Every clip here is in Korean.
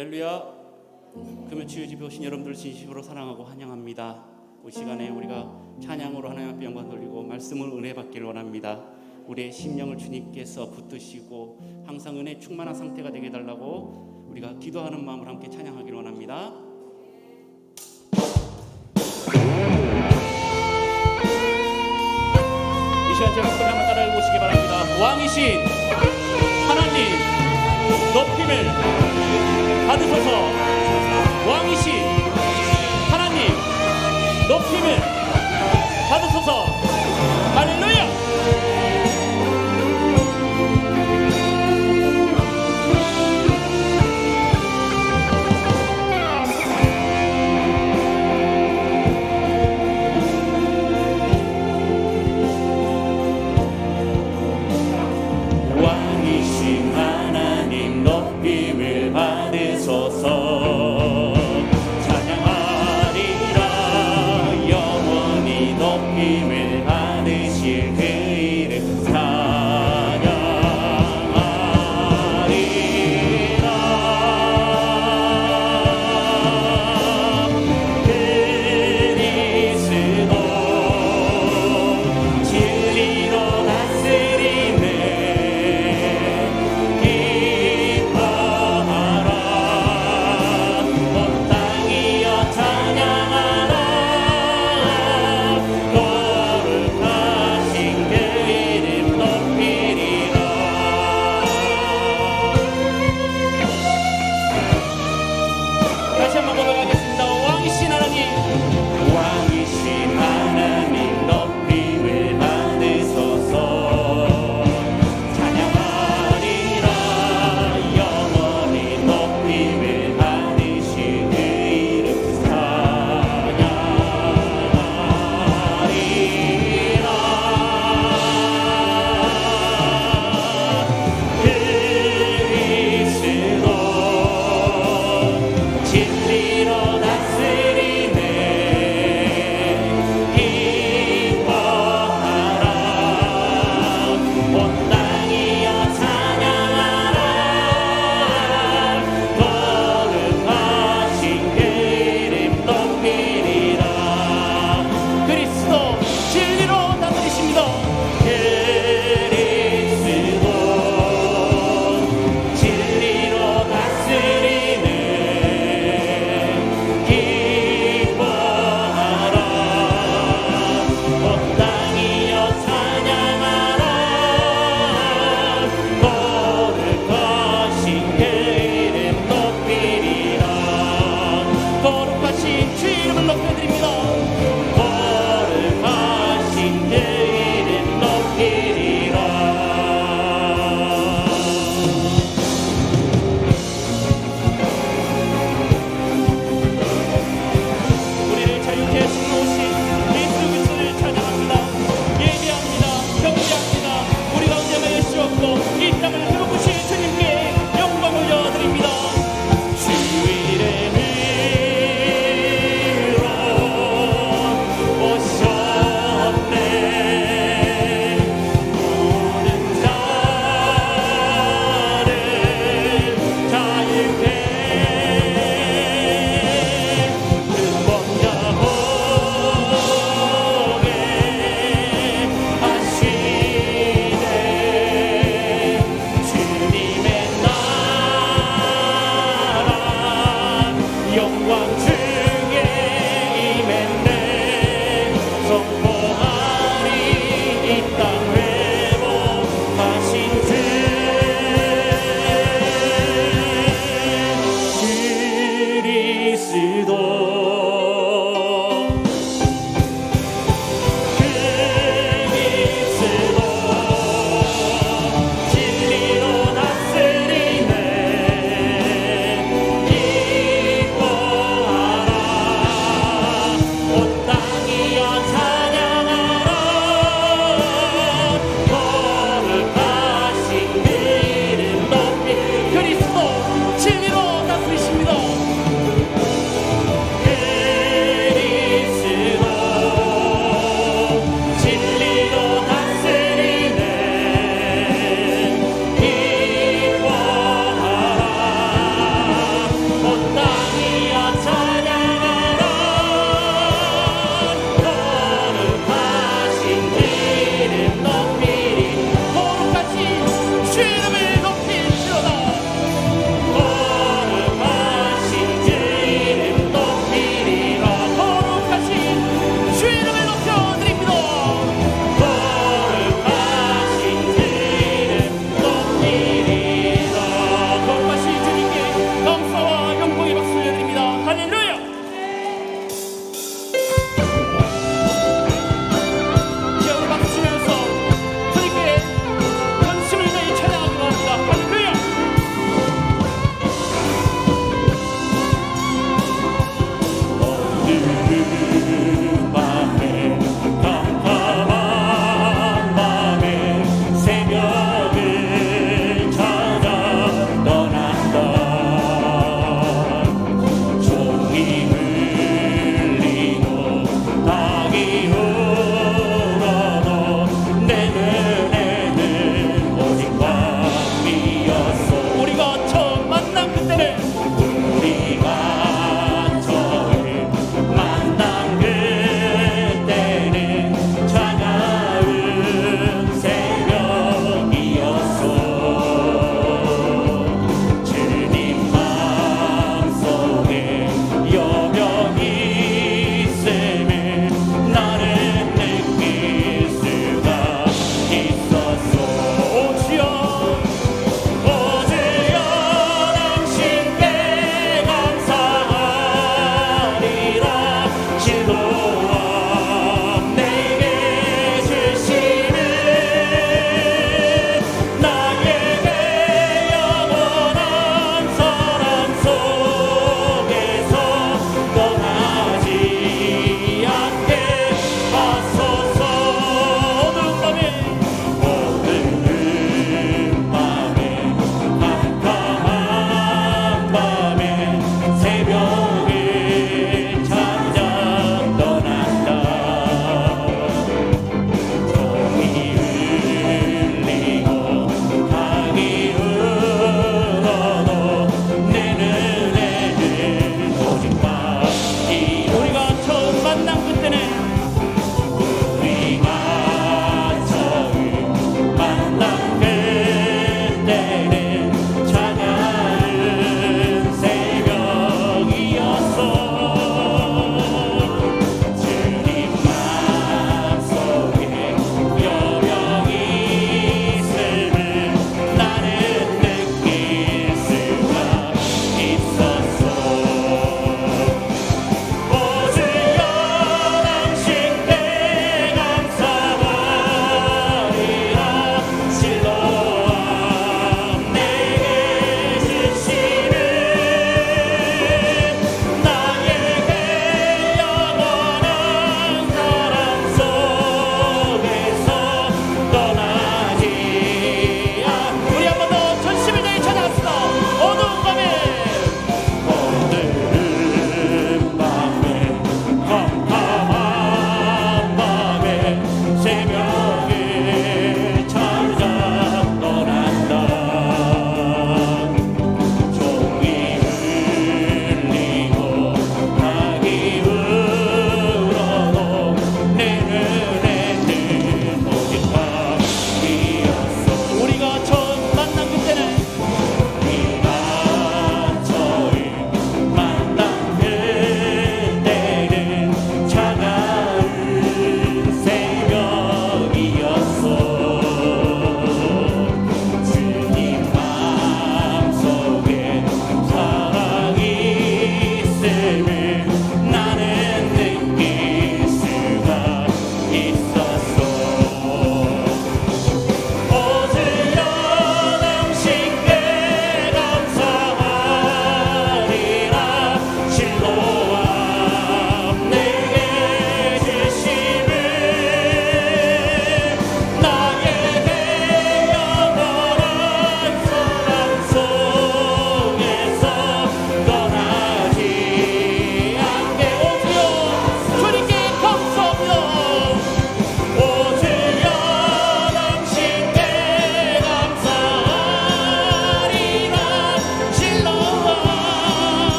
할렐루야. 금요치유집에 오신 여러분들 진심으로 사랑하고 환영합니다. 이 시간에 우리가 찬양으로 하나님 앞에 영광 돌리고 말씀을 은혜 받기를 원합니다. 우리의 심령을 주님께서 붙드시고 항상 은혜 충만한 상태가 되게 해달라고 우리가 기도하는 마음으로 함께 찬양하기를 원합니다. 이 시간 제 목소리 한번 따라해 보시기 바랍니다. 왕이신 하나님 높임을 받으소서. 왕이신 하나님 높임을 받으소서. 할렐루야. 왕이신 하나님 높임을 받으소서. 높임을 받으실 그 이름 찬양하리라. 그리스도 진리로 다스리네. 기뻐하라. 온 땅이여 찬양하라. 다시 한번 고백하겠습니다. 왕이신 하나님, 왕이신 하나님 높임을 받으소서. 찬양하리라. 영원히 높임을 받으실 그 이름 찬양하리라. 그리스도 진리로 다스리네. 기뻐하라. 온 땅이여 찬양하라. 거룩하신 그 이름 높이리라. 그리스도 진리로 다스리십니다. 그리스도 진리로 다스리네. 기뻐하라. 온 땅이여 찬양하라. 거룩하신 그 이름 높이리라. 거룩하신 주 이름을 높여드립니다. 거룩하신 그 이름 높이리라. 우리를 자유케 하시는 오신 예수 그리스도를 찬양합니다. 예배합니다. 경배합니다. 우리 가운데 계시옵고 이 땅을 회복하신 주님께 영광 올려드립니다. 주 이름으로 오셨네. 모든 자를 자유케 근본자 보게 하시네. 주님의 나라 영광 중에 임했네. 선포하리 이 땅 회복하신 주. 그리스도 그리스도 진리로 다스리네. 기뻐하라. 온 땅이여 찬양하라. 거룩하신 그 이름 높이. 그리스도 진리로 다스리십니다. 그리스도 어두운 밤에 깜깜한 밤에 새벽을 찾아 떠난다. 종이 울리고 닭이 울어도 내 눈에는 오직 밤이었어. 우리가 처음 만난 그때는 우리가 처음 만난 그때는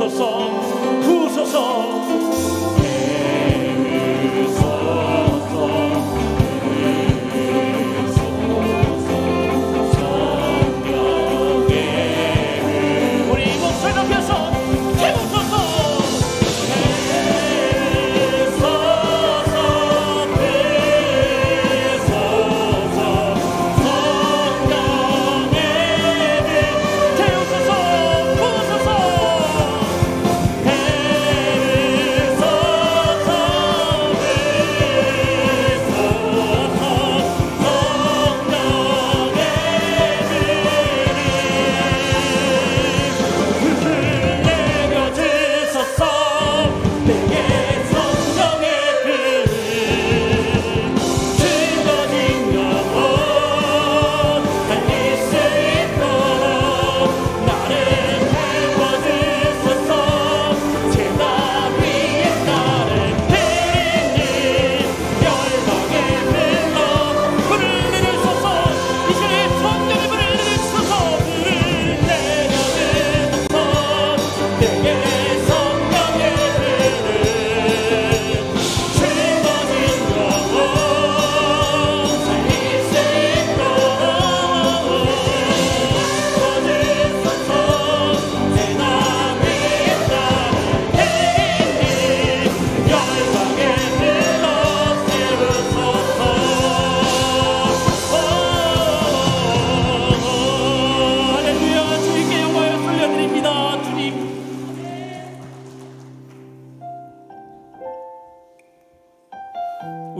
부으소서 부으소서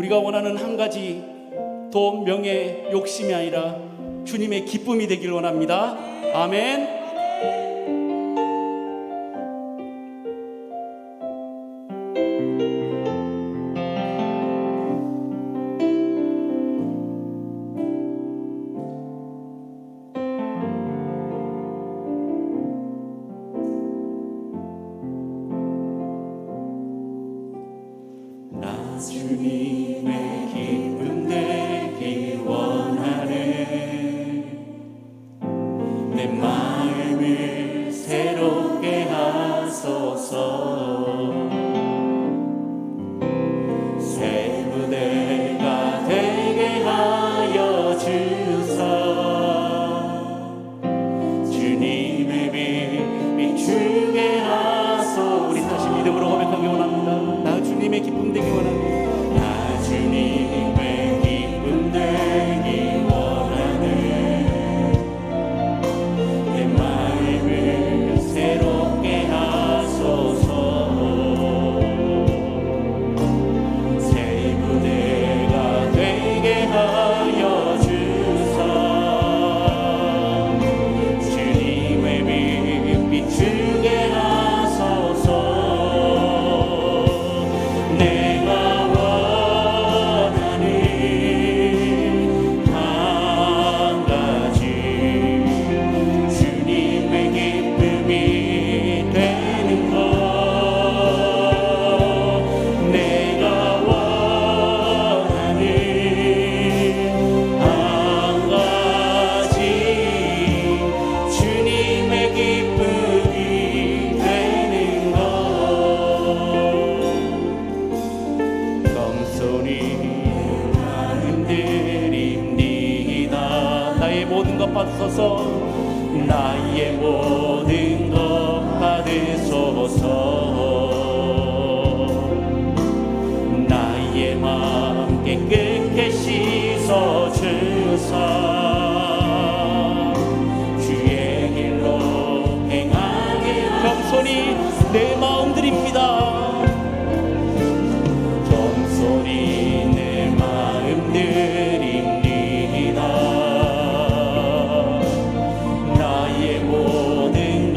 우리가 원하는 한 가지 돈, 명예, 욕심이 아니라 주님의 기쁨이 되길 원합니다. 아멘. 주님의 기쁨 되길 원하네. 내 마음을 새롭게 하소서. 새 부대가 되게 하여 주사. 주님의 빛 비추게 하소서. 우리 다시 믿음으로 고백하기 원합니다. 나 주님의 기쁨 되기 원합니다. 나 주님의 기쁨 되기 원하네. 내 마음을 새롭게 하소서. 새 부대가 되게 하여 주사. 주님의 빛 비추게 하소서. 받으소서. 나의 모든 것 받으소서. 나의 마음 깨끗게 씻어 주사. 주의 길로 행하게 겸손히 내 마음 드립니다. 겸손히 내 마음 드립니다. 모든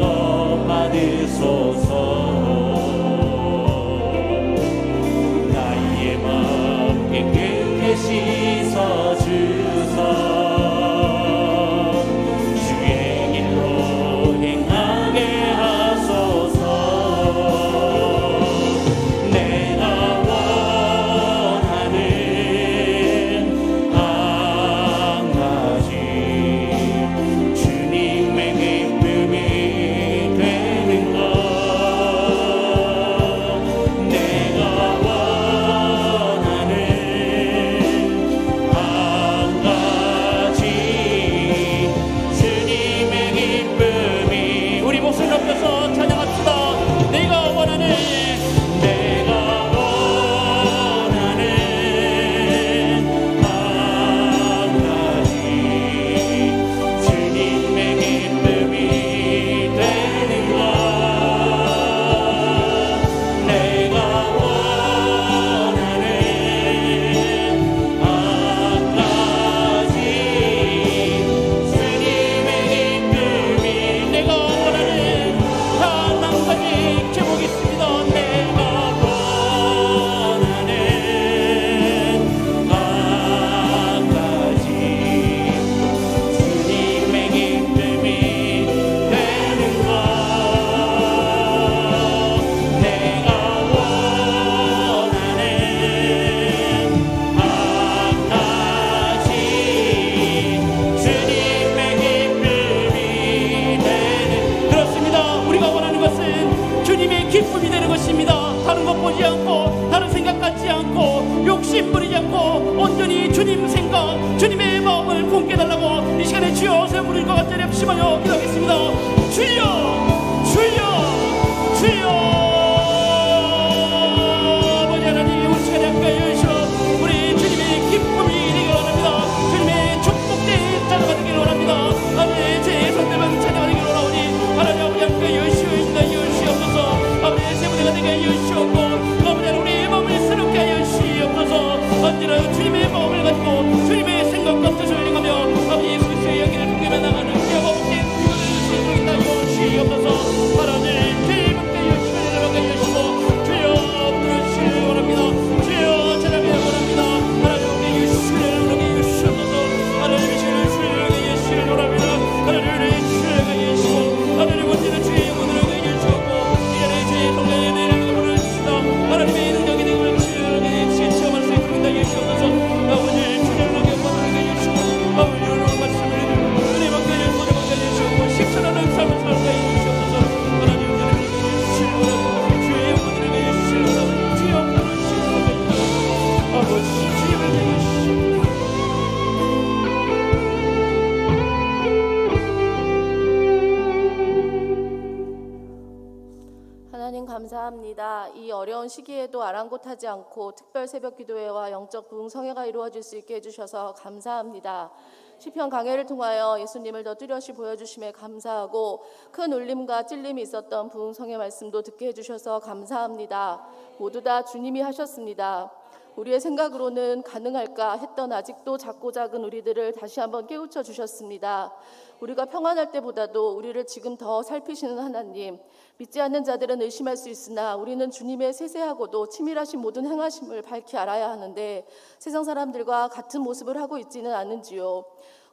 하나님 감사합니다. 이 어려운 시기에도 아랑곳하지 않고 특별 새벽 기도회와 영적 부흥성회가 이루어질 수 있게 해주셔서 감사합니다. 시편 강해를 통하여 예수님을 더 뚜렷이 보여주심에 감사하고 큰 울림과 찔림이 있었던 부흥성회 말씀도 듣게 해주셔서 감사합니다. 모두 다 주님이 하셨습니다. 우리의 생각으로는 가능할까 했던 아직도 작고 작은 우리들을 다시 한번 깨우쳐 주셨습니다. 우리가 평안할 때보다도 우리를 지금 더 살피시는 하나님, 믿지 않는 자들은 의심할 수 있으나 우리는 주님의 세세하고도 치밀하신 모든 행하심을 밝히 알아야 하는데 세상 사람들과 같은 모습을 하고 있지는 않은지요.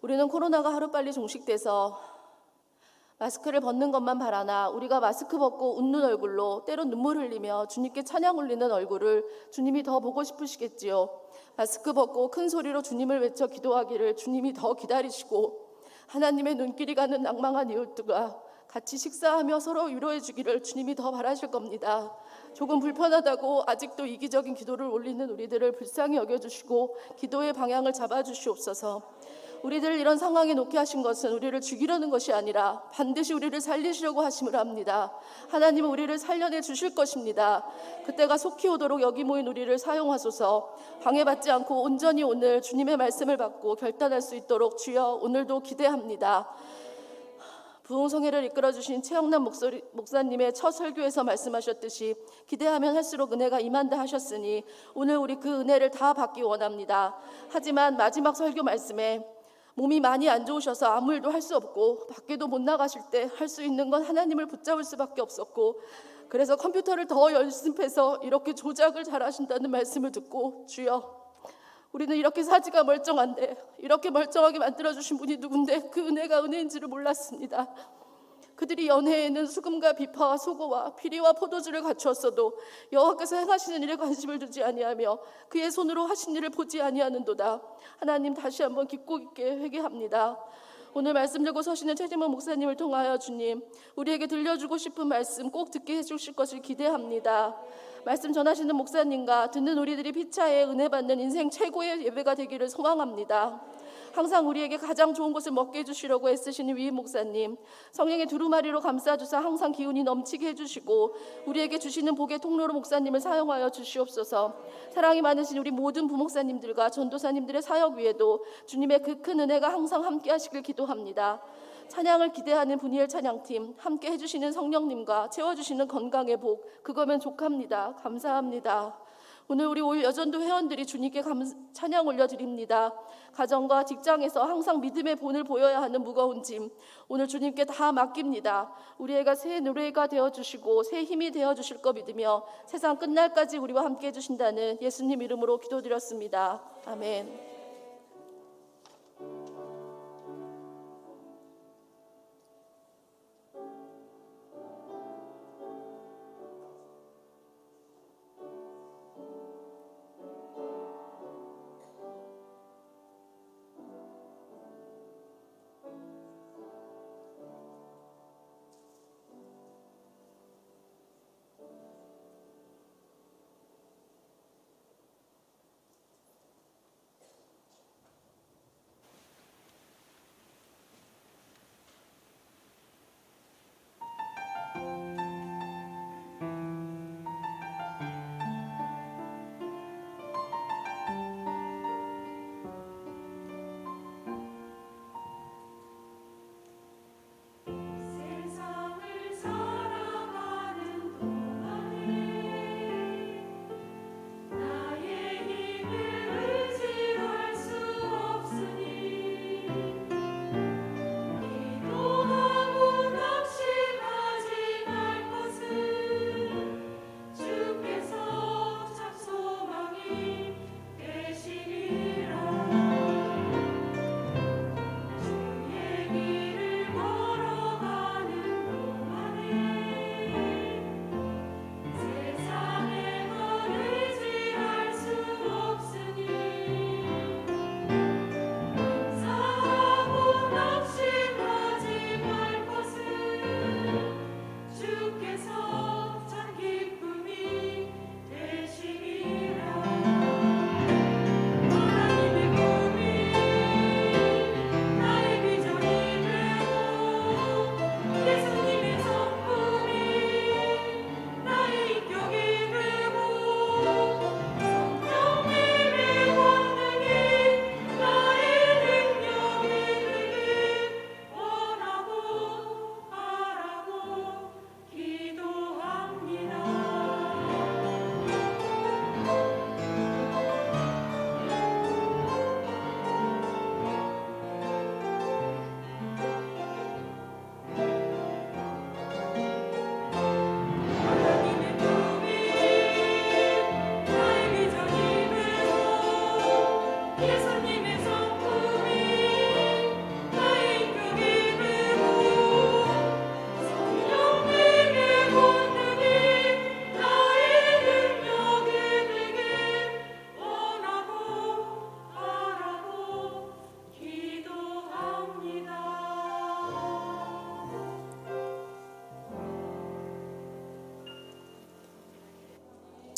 우리는 코로나가 하루빨리 종식돼서 마스크를 벗는 것만 바라나 우리가 마스크 벗고 웃는 얼굴로 때로 눈물 흘리며 주님께 찬양 올리는 얼굴을 주님이 더 보고 싶으시겠지요. 마스크 벗고 큰 소리로 주님을 외쳐 기도하기를 주님이 더 기다리시고 하나님의 눈길이 가는 낭망한 이웃들과 같이 식사하며 서로 위로해 주기를 주님이 더 바라실 겁니다. 조금 불편하다고 아직도 이기적인 기도를 올리는 우리들을 불쌍히 여겨주시고 기도의 방향을 잡아주시옵소서. 우리들을 이런 상황에 놓게 하신 것은 우리를 죽이려는 것이 아니라 반드시 우리를 살리시려고 하심을 압니다. 하나님은 우리를 살려내 주실 것입니다. 그때가 속히 오도록 여기 모인 우리를 사용하소서. 방해받지 않고 온전히 오늘 주님의 말씀을 받고 결단할 수 있도록 주여 오늘도 기대합니다. 부흥성회를 이끌어주신 최영남 목사님의 첫 설교에서 말씀하셨듯이 기대하면 할수록 은혜가 임한다 하셨으니 오늘 우리 그 은혜를 다 받기 원합니다. 하지만 마지막 설교 말씀에 몸이 많이 안 좋으셔서 아무 일도 할 수 없고 밖에도 못 나가실 때 할 수 있는 건 하나님을 붙잡을 수밖에 없었고 그래서 컴퓨터를 더 연습해서 이렇게 조작을 잘하신다는 말씀을 듣고 주여 우리는 이렇게 사지가 멀쩡한데 이렇게 멀쩡하게 만들어주신 분이 누군데 그 은혜가 은혜인지를 몰랐습니다. 그들이 연회에는 수금과 비파와 소고와 피리와 포도주를 갖추었어도 여호와께서 행하시는 일에 관심을 두지 아니하며 그의 손으로 하신 일을 보지 아니하는도다. 하나님 다시 한번 깊고 깊게 회개합니다. 오늘 말씀 들고 서시는 최진문 목사님을 통하여 주님 우리에게 들려주고 싶은 말씀 꼭 듣게 해주실 것을 기대합니다. 말씀 전하시는 목사님과 듣는 우리들이 피차에 은혜 받는 인생 최고의 예배가 되기를 소망합니다. 항상 우리에게 가장 좋은 것을 먹게 해주시려고 애쓰시는 위임 목사님, 성령의 두루마리로 감싸주사 항상 기운이 넘치게 해주시고 우리에게 주시는 복의 통로로 목사님을 사용하여 주시옵소서. 사랑이 많으신 우리 모든 부목사님들과 전도사님들의 사역 위에도 주님의 그 큰 은혜가 항상 함께 하시길 기도합니다. 찬양을 기대하는 분이엘 찬양팀 함께 해주시는 성령님과 채워주시는 건강의 복 그거면 족합니다. 감사합니다. 오늘 우리 올 여전도 회원들이 주님께 찬양 올려드립니다. 가정과 직장에서 항상 믿음의 본을 보여야 하는 무거운 짐 오늘 주님께 다 맡깁니다. 우리 애가 새 노래가 되어주시고 새 힘이 되어주실 거 믿으며 세상 끝날까지 우리와 함께 해주신다는 예수님 이름으로 기도드렸습니다. 아멘.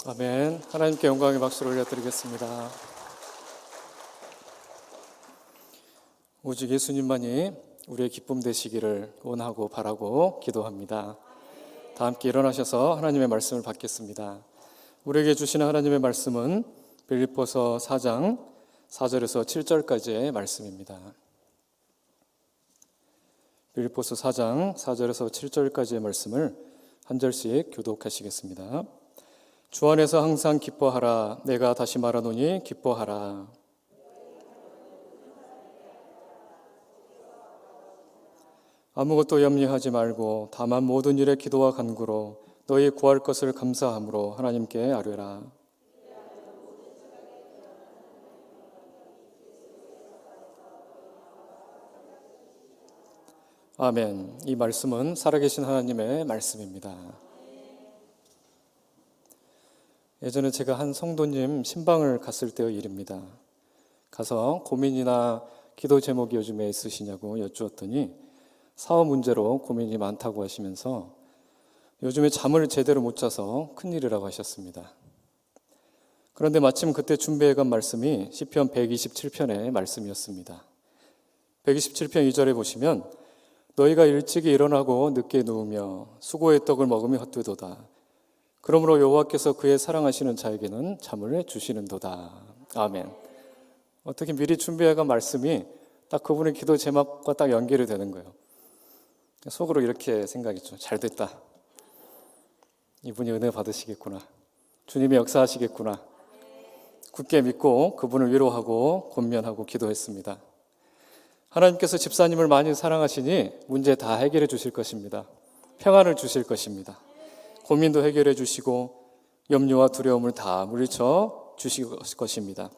아멘. 하나님께 영광의 박수를 올려드리겠습니다. 오직 예수님만이 우리의 기쁨 되시기를 원하고 바라고 기도합니다. 다 함께 일어나셔서 하나님의 말씀을 받겠습니다. 우리에게 주시는 하나님의 말씀은 빌립보서 4장 4절에서 7절까지의 말씀입니다. 빌립보서 4장 4절에서 7절까지의 말씀을 한 절씩 교독하시겠습니다. 주 안에서 항상 기뻐하라. 내가 다시 말하노니 기뻐하라. 아무것도 염려하지 말고 다만 모든 일에 기도와 간구로 너희 구할 것을 감사함으로 하나님께 아뢰라. 아멘. 이 말씀은 살아계신 하나님의 말씀입니다. 예전에 제가 한 성도님 신방을 갔을 때의 일입니다. 가서 고민이나 기도 제목이 요즘에 있으시냐고 여쭈었더니 사업 문제로 고민이 많다고 하시면서 요즘에 잠을 제대로 못 자서 큰일이라고 하셨습니다. 그런데 마침 그때 준비해간 말씀이 시편 127편의 말씀이었습니다. 127편 2절에 보시면 너희가 일찍이 일어나고 늦게 누우며 수고의 떡을 먹으며 헛되도다. 그러므로 여호와께서 그의 사랑하시는 자에게는 잠을 주시는도다. 아멘. 어떻게 미리 준비해간 말씀이 딱 그분의 기도 제목과 딱 연결이 되는 거예요. 속으로 이렇게 생각했죠. 잘 됐다. 이분이 은혜 받으시겠구나. 주님이 역사하시겠구나. 굳게 믿고 그분을 위로하고 권면하고 기도했습니다. 하나님께서 집사님을 많이 사랑하시니 문제 다 해결해 주실 것입니다. 평안을 주실 것입니다. 고민도 해결해 주시고 염려와 두려움을 다 물리쳐 주실 것입니다.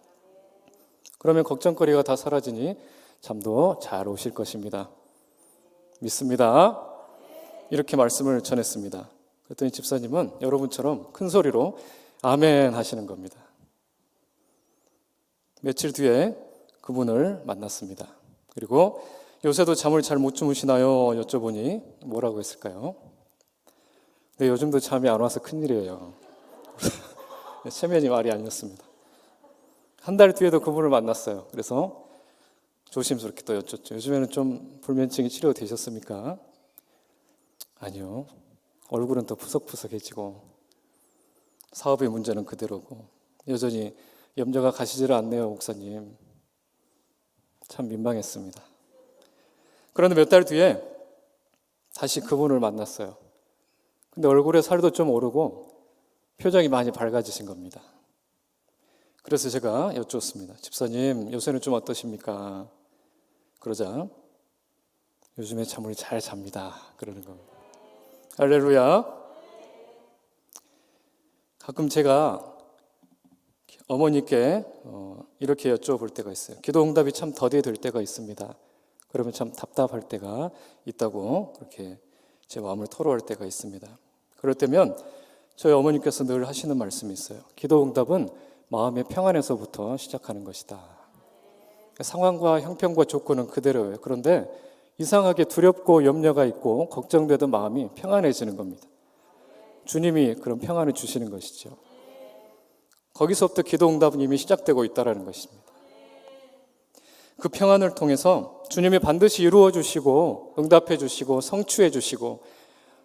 그러면 걱정거리가 다 사라지니 잠도 잘 오실 것입니다. 믿습니다. 이렇게 말씀을 전했습니다. 그랬더니 집사님은 여러분처럼 큰 소리로 아멘 하시는 겁니다. 며칠 뒤에 그분을 만났습니다. 그리고 요새도 잠을 잘 못 주무시나요? 여쭤보니 뭐라고 했을까요? 네, 요즘도 잠이 안 와서 큰일이에요. 체면이 말이 아니었습니다. 한 달 뒤에도 그분을 만났어요. 그래서 조심스럽게 또 여쭙죠. 요즘에는 좀 불면증이 치료되셨습니까? 아니요. 얼굴은 더 푸석푸석해지고 사업의 문제는 그대로고 여전히 염려가 가시지를 않네요, 목사님. 참 민망했습니다. 그런데 몇 달 뒤에 다시 그분을 만났어요. 근데 얼굴에 살도 좀 오르고 표정이 많이 밝아지신 겁니다. 그래서 제가 여쭈었습니다. 집사님, 요새는 좀 어떠십니까? 그러자 요즘에 잠을 잘 잡니다. 그러는 겁니다. 할렐루야. 가끔 제가 어머니께 이렇게 여쭤볼 때가 있어요. 기도 응답이 참 더디게 될 때가 있습니다. 그러면 참 답답할 때가 있다고 그렇게 제 마음을 토로할 때가 있습니다. 그럴 때면 저희 어머니께서 늘 하시는 말씀이 있어요. 기도 응답은 마음의 평안에서부터 시작하는 것이다. 상황과 형편과 조건은 그대로예요. 그런데 이상하게 두렵고 염려가 있고 걱정되던 마음이 평안해지는 겁니다. 주님이 그런 평안을 주시는 것이죠. 거기서부터 기도 응답은 이미 시작되고 있다는 것입니다. 그 평안을 통해서 주님이 반드시 이루어 주시고 응답해 주시고 성취해 주시고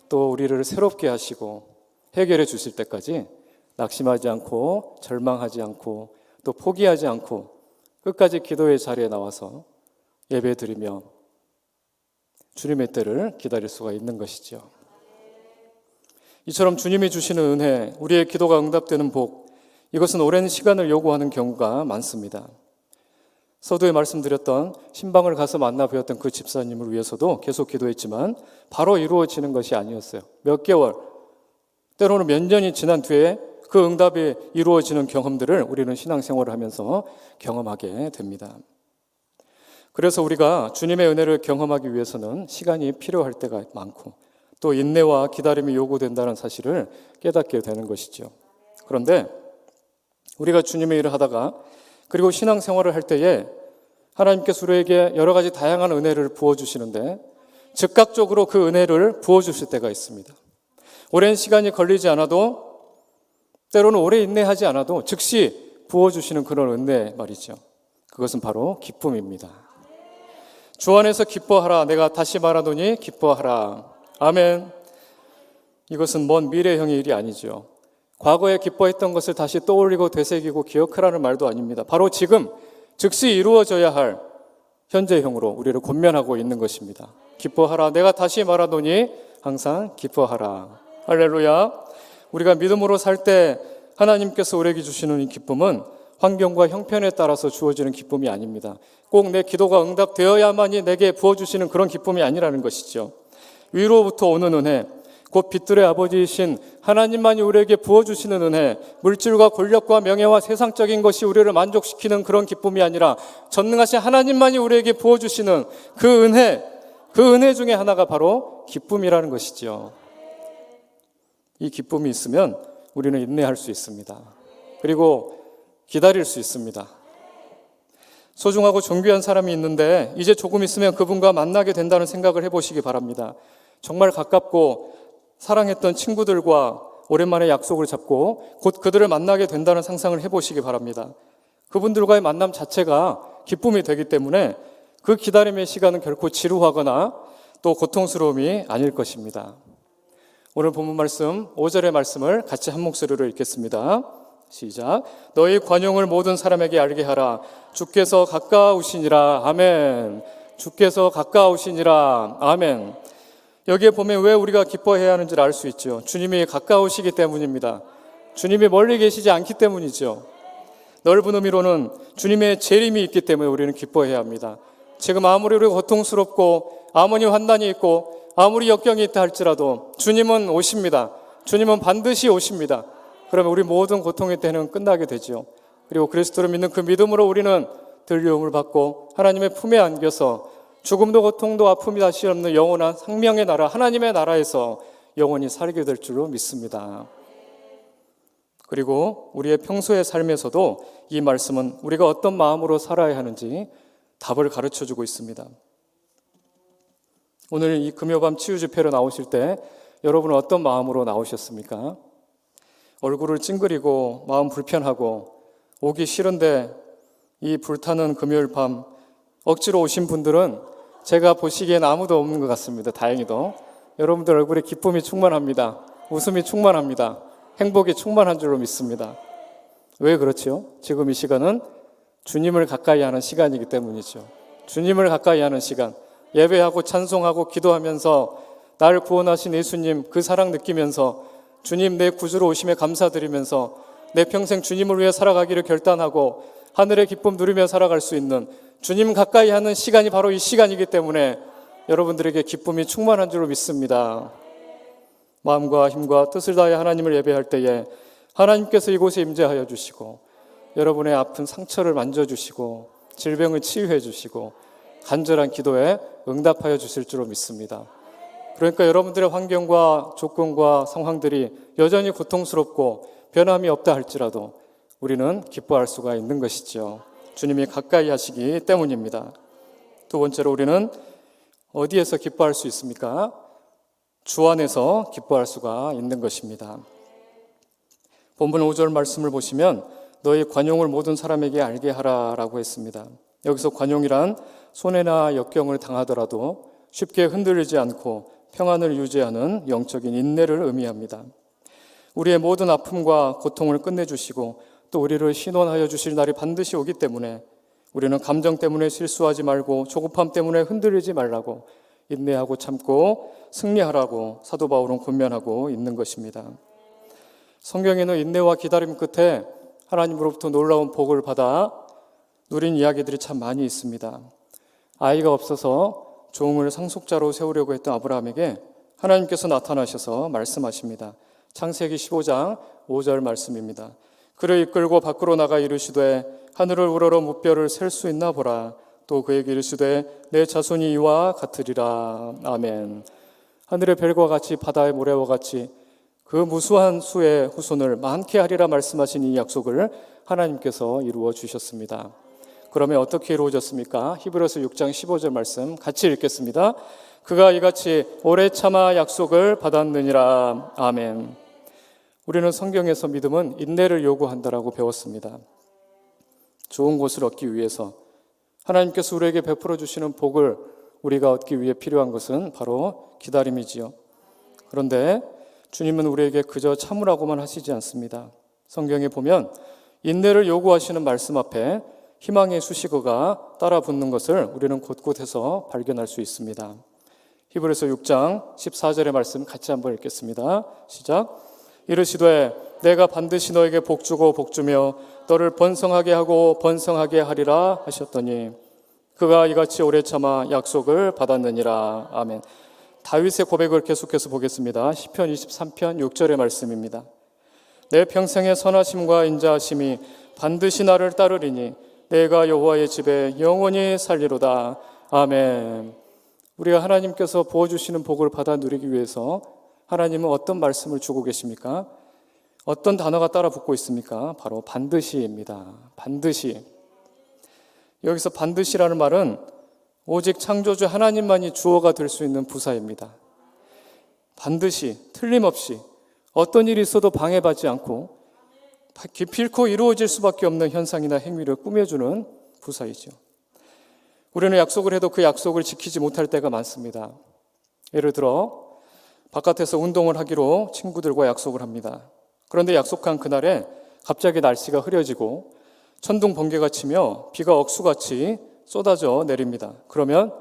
또 우리를 새롭게 하시고 해결해 주실 때까지 낙심하지 않고 절망하지 않고 또 포기하지 않고 끝까지 기도의 자리에 나와서 예배드리며 주님의 때를 기다릴 수가 있는 것이죠. 이처럼 주님이 주시는 은혜, 우리의 기도가 응답되는 복, 이것은 오랜 시간을 요구하는 경우가 많습니다. 서두에 말씀드렸던 신방을 가서 만나 뵈었던 그 집사님을 위해서도 계속 기도했지만 바로 이루어지는 것이 아니었어요. 몇 개월, 때로는 몇 년이 지난 뒤에 그 응답이 이루어지는 경험들을 우리는 신앙생활을 하면서 경험하게 됩니다. 그래서 우리가 주님의 은혜를 경험하기 위해서는 시간이 필요할 때가 많고 또 인내와 기다림이 요구된다는 사실을 깨닫게 되는 것이죠. 그런데 우리가 주님의 일을 하다가 그리고 신앙생활을 할 때에 하나님께서 우리에게 여러 가지 다양한 은혜를 부어주시는데 즉각적으로 그 은혜를 부어주실 때가 있습니다. 오랜 시간이 걸리지 않아도 때로는 오래 인내하지 않아도 즉시 부어주시는 그런 은혜 말이죠. 그것은 바로 기쁨입니다. 주 안에서 기뻐하라. 내가 다시 말하노니 기뻐하라. 아멘. 이것은 먼 미래형의 일이 아니죠. 과거에 기뻐했던 것을 다시 떠올리고 되새기고 기억하라는 말도 아닙니다. 바로 지금 즉시 이루어져야 할 현재형으로 우리를 권면하고 있는 것입니다. 기뻐하라. 내가 다시 말하노니 항상 기뻐하라. 할렐루야. 우리가 믿음으로 살 때 하나님께서 우리에게 주시는 이 기쁨은 환경과 형편에 따라서 주어지는 기쁨이 아닙니다. 꼭 내 기도가 응답되어야만이 내게 부어주시는 그런 기쁨이 아니라는 것이죠. 위로부터 오는 은혜, 곧 빛들의 아버지이신 하나님만이 우리에게 부어주시는 은혜, 물질과 권력과 명예와 세상적인 것이 우리를 만족시키는 그런 기쁨이 아니라 전능하신 하나님만이 우리에게 부어주시는 그 은혜 중에 하나가 바로 기쁨이라는 것이죠. 이 기쁨이 있으면 우리는 인내할 수 있습니다. 그리고 기다릴 수 있습니다. 소중하고 존귀한 사람이 있는데 이제 조금 있으면 그분과 만나게 된다는 생각을 해보시기 바랍니다. 정말 가깝고 사랑했던 친구들과 오랜만에 약속을 잡고 곧 그들을 만나게 된다는 상상을 해보시기 바랍니다. 그분들과의 만남 자체가 기쁨이 되기 때문에 그 기다림의 시간은 결코 지루하거나 또 고통스러움이 아닐 것입니다. 오늘 본문 말씀 5절의 말씀을 같이 한 목소리로 읽겠습니다. 시작. 너희 관용을 모든 사람에게 알게 하라. 주께서 가까우시니라. 아멘. 주께서 가까우시니라. 아멘. 여기에 보면 왜 우리가 기뻐해야 하는지를 알 수 있죠. 주님이 가까우시기 때문입니다. 주님이 멀리 계시지 않기 때문이죠. 넓은 의미로는 주님의 재림이 있기 때문에 우리는 기뻐해야 합니다. 지금 아무리 우리가 고통스럽고 아무리 환난이 있고 아무리 역경이 있다 할지라도 주님은 오십니다. 주님은 반드시 오십니다. 그러면 우리 모든 고통의 때는 끝나게 되죠. 그리고 그리스도를 믿는 그 믿음으로 우리는 들려움을 받고 하나님의 품에 안겨서 죽음도 고통도 아픔이 다시 없는 영원한 생명의 나라, 하나님의 나라에서 영원히 살게 될 줄로 믿습니다. 그리고 우리의 평소의 삶에서도 이 말씀은 우리가 어떤 마음으로 살아야 하는지 답을 가르쳐주고 있습니다. 오늘 이 금요밤 치유집회로 나오실 때 여러분은 어떤 마음으로 나오셨습니까? 얼굴을 찡그리고 마음 불편하고 오기 싫은데 이 불타는 금요일 밤 억지로 오신 분들은 제가 보시기엔 아무도 없는 것 같습니다. 다행히도 여러분들 얼굴에 기쁨이 충만합니다. 웃음이 충만합니다. 행복이 충만한 줄로 믿습니다. 왜 그렇죠? 지금 이 시간은 주님을 가까이 하는 시간이기 때문이죠. 주님을 가까이 하는 시간, 예배하고 찬송하고 기도하면서 나를 구원하신 예수님 그 사랑 느끼면서 주님 내 구주로 오심에 감사드리면서 내 평생 주님을 위해 살아가기를 결단하고 하늘의 기쁨 누리며 살아갈 수 있는 주님 가까이 하는 시간이 바로 이 시간이기 때문에 여러분들에게 기쁨이 충만한 줄로 믿습니다. 마음과 힘과 뜻을 다해 하나님을 예배할 때에 하나님께서 이곳에 임재하여 주시고 여러분의 아픈 상처를 만져주시고 질병을 치유해 주시고 간절한 기도에 응답하여 주실 줄로 믿습니다. 그러니까 여러분들의 환경과 조건과 상황들이 여전히 고통스럽고 변함이 없다 할지라도 우리는 기뻐할 수가 있는 것이죠. 주님이 가까이 하시기 때문입니다. 두 번째로 우리는 어디에서 기뻐할 수 있습니까? 주 안에서 기뻐할 수가 있는 것입니다. 본문 5절 말씀을 보시면 너희 관용을 모든 사람에게 알게 하라라고 했습니다. 여기서 관용이란 손해나 역경을 당하더라도 쉽게 흔들리지 않고 평안을 유지하는 영적인 인내를 의미합니다. 우리의 모든 아픔과 고통을 끝내주시고 또 우리를 신원하여 주실 날이 반드시 오기 때문에 우리는 감정 때문에 실수하지 말고 조급함 때문에 흔들리지 말라고 인내하고 참고 승리하라고 사도 바울은 권면하고 있는 것입니다. 성경에는 인내와 기다림 끝에 하나님으로부터 놀라운 복을 받아 누린 이야기들이 참 많이 있습니다. 아이가 없어서 종을 상속자로 세우려고 했던 아브라함에게 하나님께서 나타나셔서 말씀하십니다. 창세기 15장 5절 말씀입니다. 그를 이끌고 밖으로 나가 이르시되 하늘을 우러러 무뼈를 셀 수 있나 보라. 또 그에게 이르시되 내 자손이 이와 같으리라. 아멘. 하늘의 별과 같이 바다의 모래와 같이 그 무수한 수의 후손을 많게 하리라 말씀하신 이 약속을 하나님께서 이루어 주셨습니다. 그러면 어떻게 이루어졌습니까? 히브리서 6장 15절 말씀 같이 읽겠습니다. 그가 이같이 오래 참아 약속을 받았느니라. 아멘. 우리는 성경에서 믿음은 인내를 요구한다라고 배웠습니다. 좋은 것을 얻기 위해서 하나님께서 우리에게 베풀어 주시는 복을 우리가 얻기 위해 필요한 것은 바로 기다림이지요. 그런데 주님은 우리에게 그저 참으라고만 하시지 않습니다. 성경에 보면 인내를 요구하시는 말씀 앞에 희망의 수식어가 따라 붙는 것을 우리는 곳곳에서 발견할 수 있습니다. 히브리서 6장 14절의 말씀 같이 한번 읽겠습니다. 시작. 이르시되 내가 반드시 너에게 복주고 복주며 너를 번성하게 하고 번성하게 하리라 하셨더니 그가 이같이 오래 참아 약속을 받았느니라. 아멘. 다윗의 고백을 계속해서 보겠습니다. 시편 23편 6절의 말씀입니다. 내 평생의 선하심과 인자하심이 반드시 나를 따르리니 내가 여호와의 집에 영원히 살리로다. 아멘. 우리가 하나님께서 부어주시는 복을 받아 누리기 위해서 하나님은 어떤 말씀을 주고 계십니까? 어떤 단어가 따라 붙고 있습니까? 바로 반드시입니다. 반드시. 여기서 반드시라는 말은 오직 창조주 하나님만이 주어가 될 수 있는 부사입니다. 반드시, 틀림없이 어떤 일이 있어도 방해받지 않고 기필코 이루어질 수밖에 없는 현상이나 행위를 꾸며주는 부사이죠. 우리는 약속을 해도 그 약속을 지키지 못할 때가 많습니다. 예를 들어 바깥에서 운동을 하기로 친구들과 약속을 합니다. 그런데 약속한 그날에 갑자기 날씨가 흐려지고 천둥 번개가 치며 비가 억수같이 쏟아져 내립니다. 그러면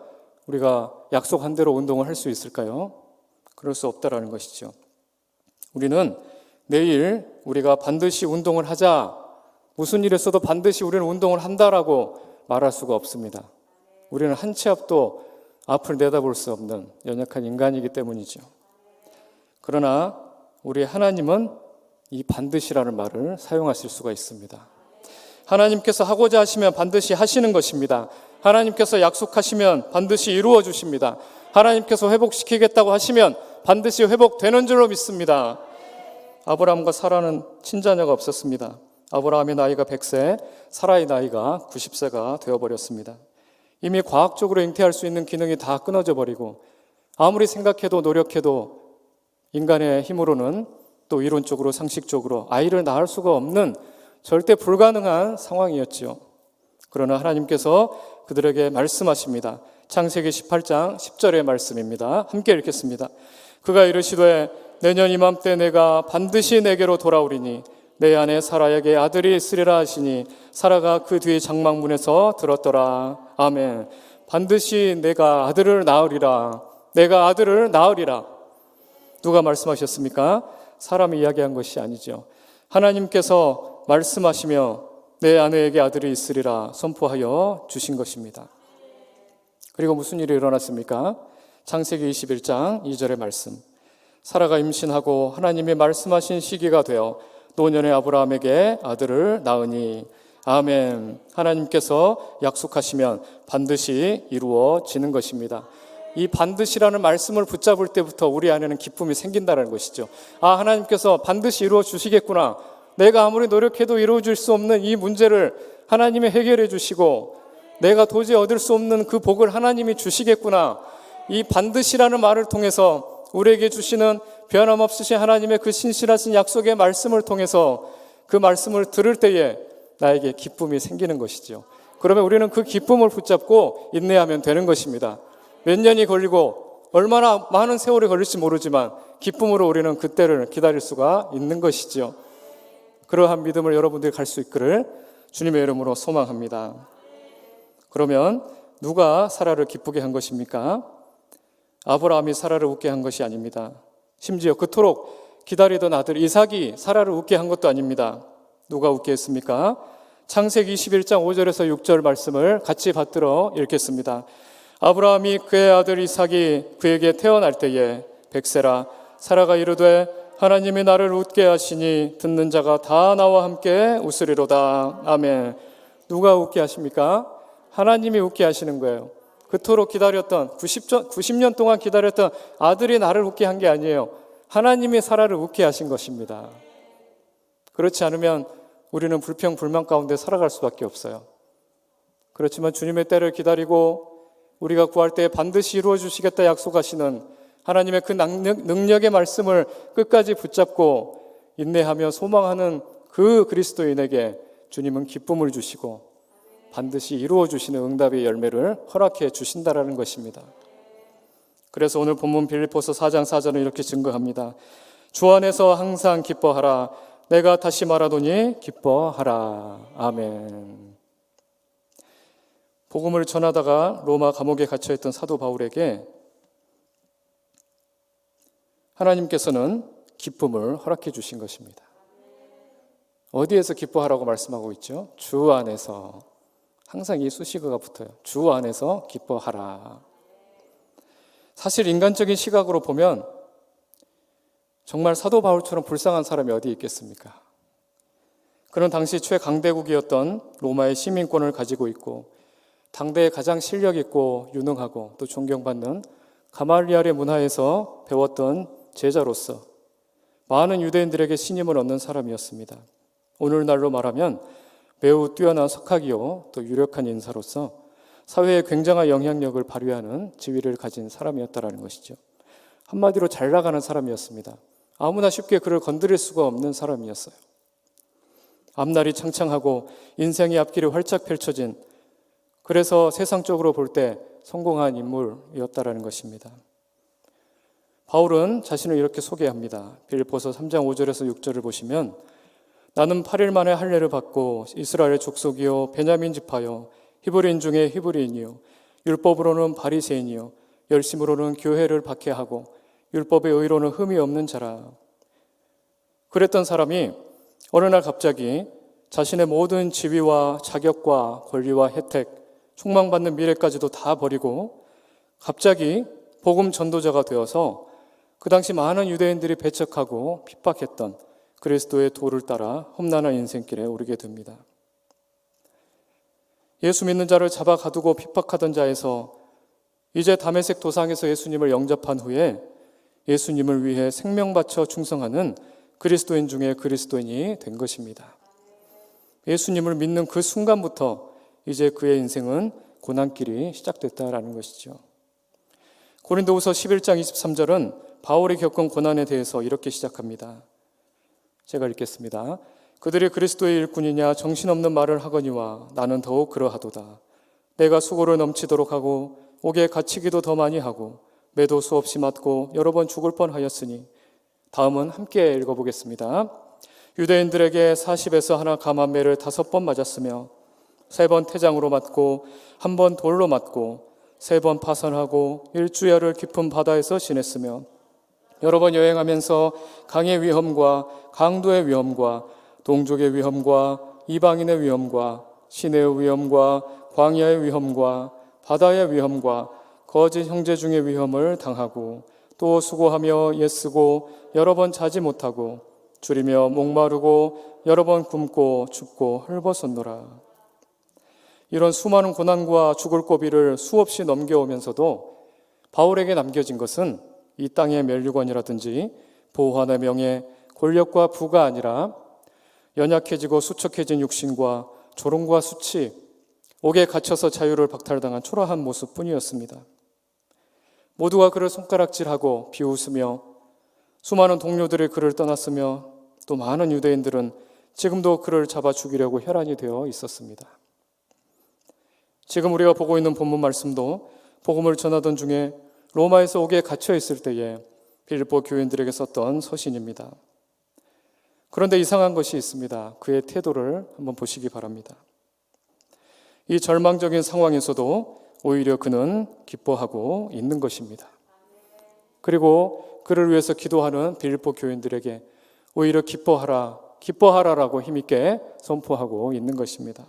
우리가 약속한 대로 운동을 할 수 있을까요? 그럴 수 없다라는 것이죠. 우리는 내일 우리가 반드시 운동을 하자, 무슨 일이 있어도 반드시 우리는 운동을 한다라고 말할 수가 없습니다. 우리는 한 치 앞도 앞을 내다볼 수 없는 연약한 인간이기 때문이죠. 그러나 우리 하나님은 이 반드시라는 말을 사용하실 수가 있습니다. 하나님께서 하고자 하시면 반드시 하시는 것입니다. 하나님께서 약속하시면 반드시 이루어 주십니다. 하나님께서 회복시키겠다고 하시면 반드시 회복되는 줄로 믿습니다. 아브라함과 사라는 친자녀가 없었습니다. 아브라함의 나이가 100세, 사라의 나이가 90세가 되어버렸습니다. 이미 과학적으로 잉태할 수 있는 기능이 다 끊어져 버리고 아무리 생각해도 노력해도 인간의 힘으로는 또 이론적으로 상식적으로 아이를 낳을 수가 없는 절대 불가능한 상황이었지요. 그러나 하나님께서 그들에게 말씀하십니다. 창세기 18장 10절의 말씀입니다. 함께 읽겠습니다. 그가 이르시되 내년 이맘때 내가 반드시 내게로 돌아오리니 내 안에 사라에게 아들이 있으리라 하시니 사라가 그 뒤 장막문에서 들었더라. 아멘. 반드시 내가 아들을 낳으리라. 내가 아들을 낳으리라. 누가 말씀하셨습니까? 사람이 이야기한 것이 아니죠. 하나님께서 말씀하시며 내 아내에게 아들이 있으리라 선포하여 주신 것입니다. 그리고 무슨 일이 일어났습니까? 창세기 21장 2절의 말씀. 사라가 임신하고 하나님이 말씀하신 시기가 되어 노년의 아브라함에게 아들을 낳으니 아멘. 하나님께서 약속하시면 반드시 이루어지는 것입니다. 이 반드시라는 말씀을 붙잡을 때부터 우리 안에는 기쁨이 생긴다는 것이죠. 아, 하나님께서 반드시 이루어 주시겠구나. 내가 아무리 노력해도 이루어질 수 없는 이 문제를 하나님이 해결해 주시고 내가 도저히 얻을 수 없는 그 복을 하나님이 주시겠구나. 이 반드시라는 말을 통해서 우리에게 주시는 변함없으신 하나님의 그 신실하신 약속의 말씀을 통해서 그 말씀을 들을 때에 나에게 기쁨이 생기는 것이죠. 그러면 우리는 그 기쁨을 붙잡고 인내하면 되는 것입니다. 몇 년이 걸리고 얼마나 많은 세월이 걸릴지 모르지만 기쁨으로 우리는 그때를 기다릴 수가 있는 것이지요. 그러한 믿음을 여러분들이 갈 수 있기를 주님의 이름으로 소망합니다. 그러면 누가 사라를 기쁘게 한 것입니까? 아브라함이 사라를 웃게 한 것이 아닙니다. 심지어 그토록 기다리던 아들 이삭이 사라를 웃게 한 것도 아닙니다. 누가 웃게 했습니까? 창세기 21장 5절에서 6절 말씀을 같이 받들어 읽겠습니다. 아브라함이 그의 아들 이삭이 그에게 태어날 때에 100세라 사라가 이르되 하나님이 나를 웃게 하시니 듣는 자가 다 나와 함께 웃으리로다. 아멘. 누가 웃게 하십니까? 하나님이 웃게 하시는 거예요. 그토록 기다렸던 90년 동안 기다렸던 아들이 나를 웃게 한 게 아니에요. 하나님이 사라를 웃게 하신 것입니다. 그렇지 않으면 우리는 불평 불만 가운데 살아갈 수밖에 없어요. 그렇지만 주님의 때를 기다리고 우리가 구할 때 반드시 이루어 주시겠다 약속하시는 하나님의 그 능력의 말씀을 끝까지 붙잡고 인내하며 소망하는 그 그리스도인에게 주님은 기쁨을 주시고 반드시 이루어 주시는 응답의 열매를 허락해 주신다라는 것입니다. 그래서 오늘 본문 빌립보서 4장 4절은 이렇게 증거합니다. 주 안에서 항상 기뻐하라. 내가 다시 말하노니 기뻐하라. 아멘. 복음을 전하다가 로마 감옥에 갇혀있던 사도 바울에게 하나님께서는 기쁨을 허락해 주신 것입니다. 어디에서 기뻐하라고 말씀하고 있죠? 주 안에서. 항상 이 수식어가 붙어요. 주 안에서 기뻐하라. 사실 인간적인 시각으로 보면 정말 사도 바울처럼 불쌍한 사람이 어디 있겠습니까? 그는 당시 최강대국이었던 로마의 시민권을 가지고 있고 당대에 가장 실력 있고 유능하고 또 존경받는 가말리알의 문화에서 배웠던 제자로서 많은 유대인들에게 신임을 얻는 사람이었습니다. 오늘날로 말하면 매우 뛰어난 석학이요 또 유력한 인사로서 사회에 굉장한 영향력을 발휘하는 지위를 가진 사람이었다는 것이죠. 한마디로 잘 나가는 사람이었습니다. 아무나 쉽게 그를 건드릴 수가 없는 사람이었어요. 앞날이 창창하고 인생의 앞길이 활짝 펼쳐진, 그래서 세상적으로 볼 때 성공한 인물이었다는 것입니다. 바울은 자신을 이렇게 소개합니다. 빌립보서 3장 5절에서 6절을 보시면 나는 8일 만에 할례를 받고 이스라엘 족속이요 베냐민 지파요 히브리인 중에 히브리인이요 율법으로는 바리새인이요 열심으로는 교회를 박해하고 율법의 의로는 흠이 없는 자라. 그랬던 사람이 어느 날 갑자기 자신의 모든 지위와 자격과 권리와 혜택, 충망받는 미래까지도 다 버리고 갑자기 복음 전도자가 되어서 그 당시 많은 유대인들이 배척하고 핍박했던 그리스도의 도를 따라 험난한 인생길에 오르게 됩니다. 예수 믿는 자를 잡아 가두고 핍박하던 자에서 이제 다메섹 도상에서 예수님을 영접한 후에 예수님을 위해 생명 바쳐 충성하는 그리스도인 중에 그리스도인이 된 것입니다. 예수님을 믿는 그 순간부터 이제 그의 인생은 고난길이 시작됐다라는 것이죠. 고린도후서 11장 23절은 바울이 겪은 고난에 대해서 이렇게 시작합니다. 제가 읽겠습니다. 그들이 그리스도의 일꾼이냐 정신없는 말을 하거니와 나는 더욱 그러하도다. 내가 수고를 넘치도록 하고 옥에 갇히기도 더 많이 하고 매도 수없이 맞고 여러 번 죽을 뻔하였으니. 다음은 함께 읽어보겠습니다. 유대인들에게 40에서 하나 감한매를 5번 맞았으며 3번 태장으로 맞고 1번 돌로 맞고 3번 파선하고 1주야를 깊은 바다에서 지냈으며 여러 번 여행하면서 강의 위험과 강도의 위험과 동족의 위험과 이방인의 위험과 시내의 위험과 광야의 위험과 바다의 위험과 거짓 형제 중의 위험을 당하고 또 수고하며 애쓰고 여러 번 자지 못하고 줄이며 목마르고 여러 번 굶고 춥고 헐벗었노라. 이런 수많은 고난과 죽을 고비를 수없이 넘겨오면서도 바울에게 남겨진 것은 이 땅의 멸류관이라든지 보호관의 명예, 권력과 부가 아니라 연약해지고 수척해진 육신과 조롱과 수치, 옥에 갇혀서 자유를 박탈당한 초라한 모습뿐이었습니다. 모두가 그를 손가락질하고 비웃으며 수많은 동료들이 그를 떠났으며 또 많은 유대인들은 지금도 그를 잡아 죽이려고 혈안이 되어 있었습니다. 지금 우리가 보고 있는 본문 말씀도 복음을 전하던 중에 로마에서 옥에 갇혀 있을 때에 빌립보 교인들에게 썼던 서신입니다. 그런데 이상한 것이 있습니다. 그의 태도를 한번 보시기 바랍니다. 이 절망적인 상황에서도 오히려 그는 기뻐하고 있는 것입니다. 그리고 그를 위해서 기도하는 빌립보 교인들에게 오히려 기뻐하라라고 힘있게 선포하고 있는 것입니다.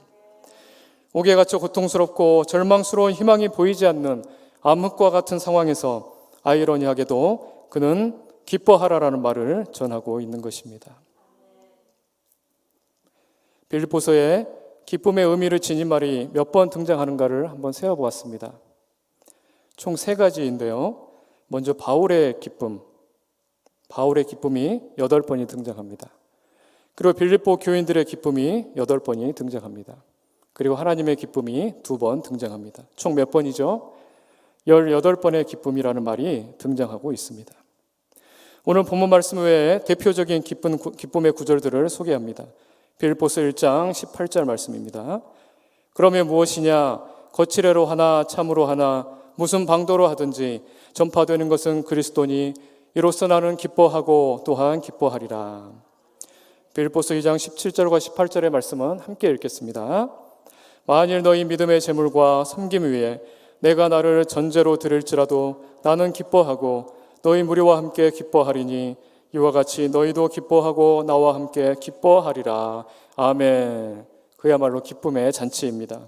옥에 갇혀 고통스럽고 절망스러운 희망이 보이지 않는 암흑과 같은 상황에서 아이러니하게도 그는 기뻐하라라는 말을 전하고 있는 것입니다. 빌립보서에 기쁨의 의미를 지닌 말이 몇 번 등장하는가를 한번 세어보았습니다. 총 3가지인데요. 먼저 바울의 기쁨이 8번이 등장합니다. 그리고 빌립보 교인들의 기쁨이 8번이 등장합니다. 그리고 하나님의 기쁨이 2번 등장합니다. 총 몇 번이죠? 18번의 기쁨이라는 말이 등장하고 있습니다. 오늘 본문 말씀 외에 대표적인 기쁨의 구절들을 소개합니다. 빌립보서 1장 18절 말씀입니다. 그러면 무엇이냐? 거칠애로 하나 참으로 하나 무슨 방도로 하든지 전파되는 것은 그리스도니 이로써 나는 기뻐하고 또한 기뻐하리라. 빌립보서 2장 17절과 18절의 말씀은 함께 읽겠습니다. 만일 너희 믿음의 재물과 섬김 위에 내가 나를 전제로 드릴지라도 나는 기뻐하고 너희 무리와 함께 기뻐하리니 이와 같이 너희도 기뻐하고 나와 함께 기뻐하리라. 아멘. 그야말로 기쁨의 잔치입니다.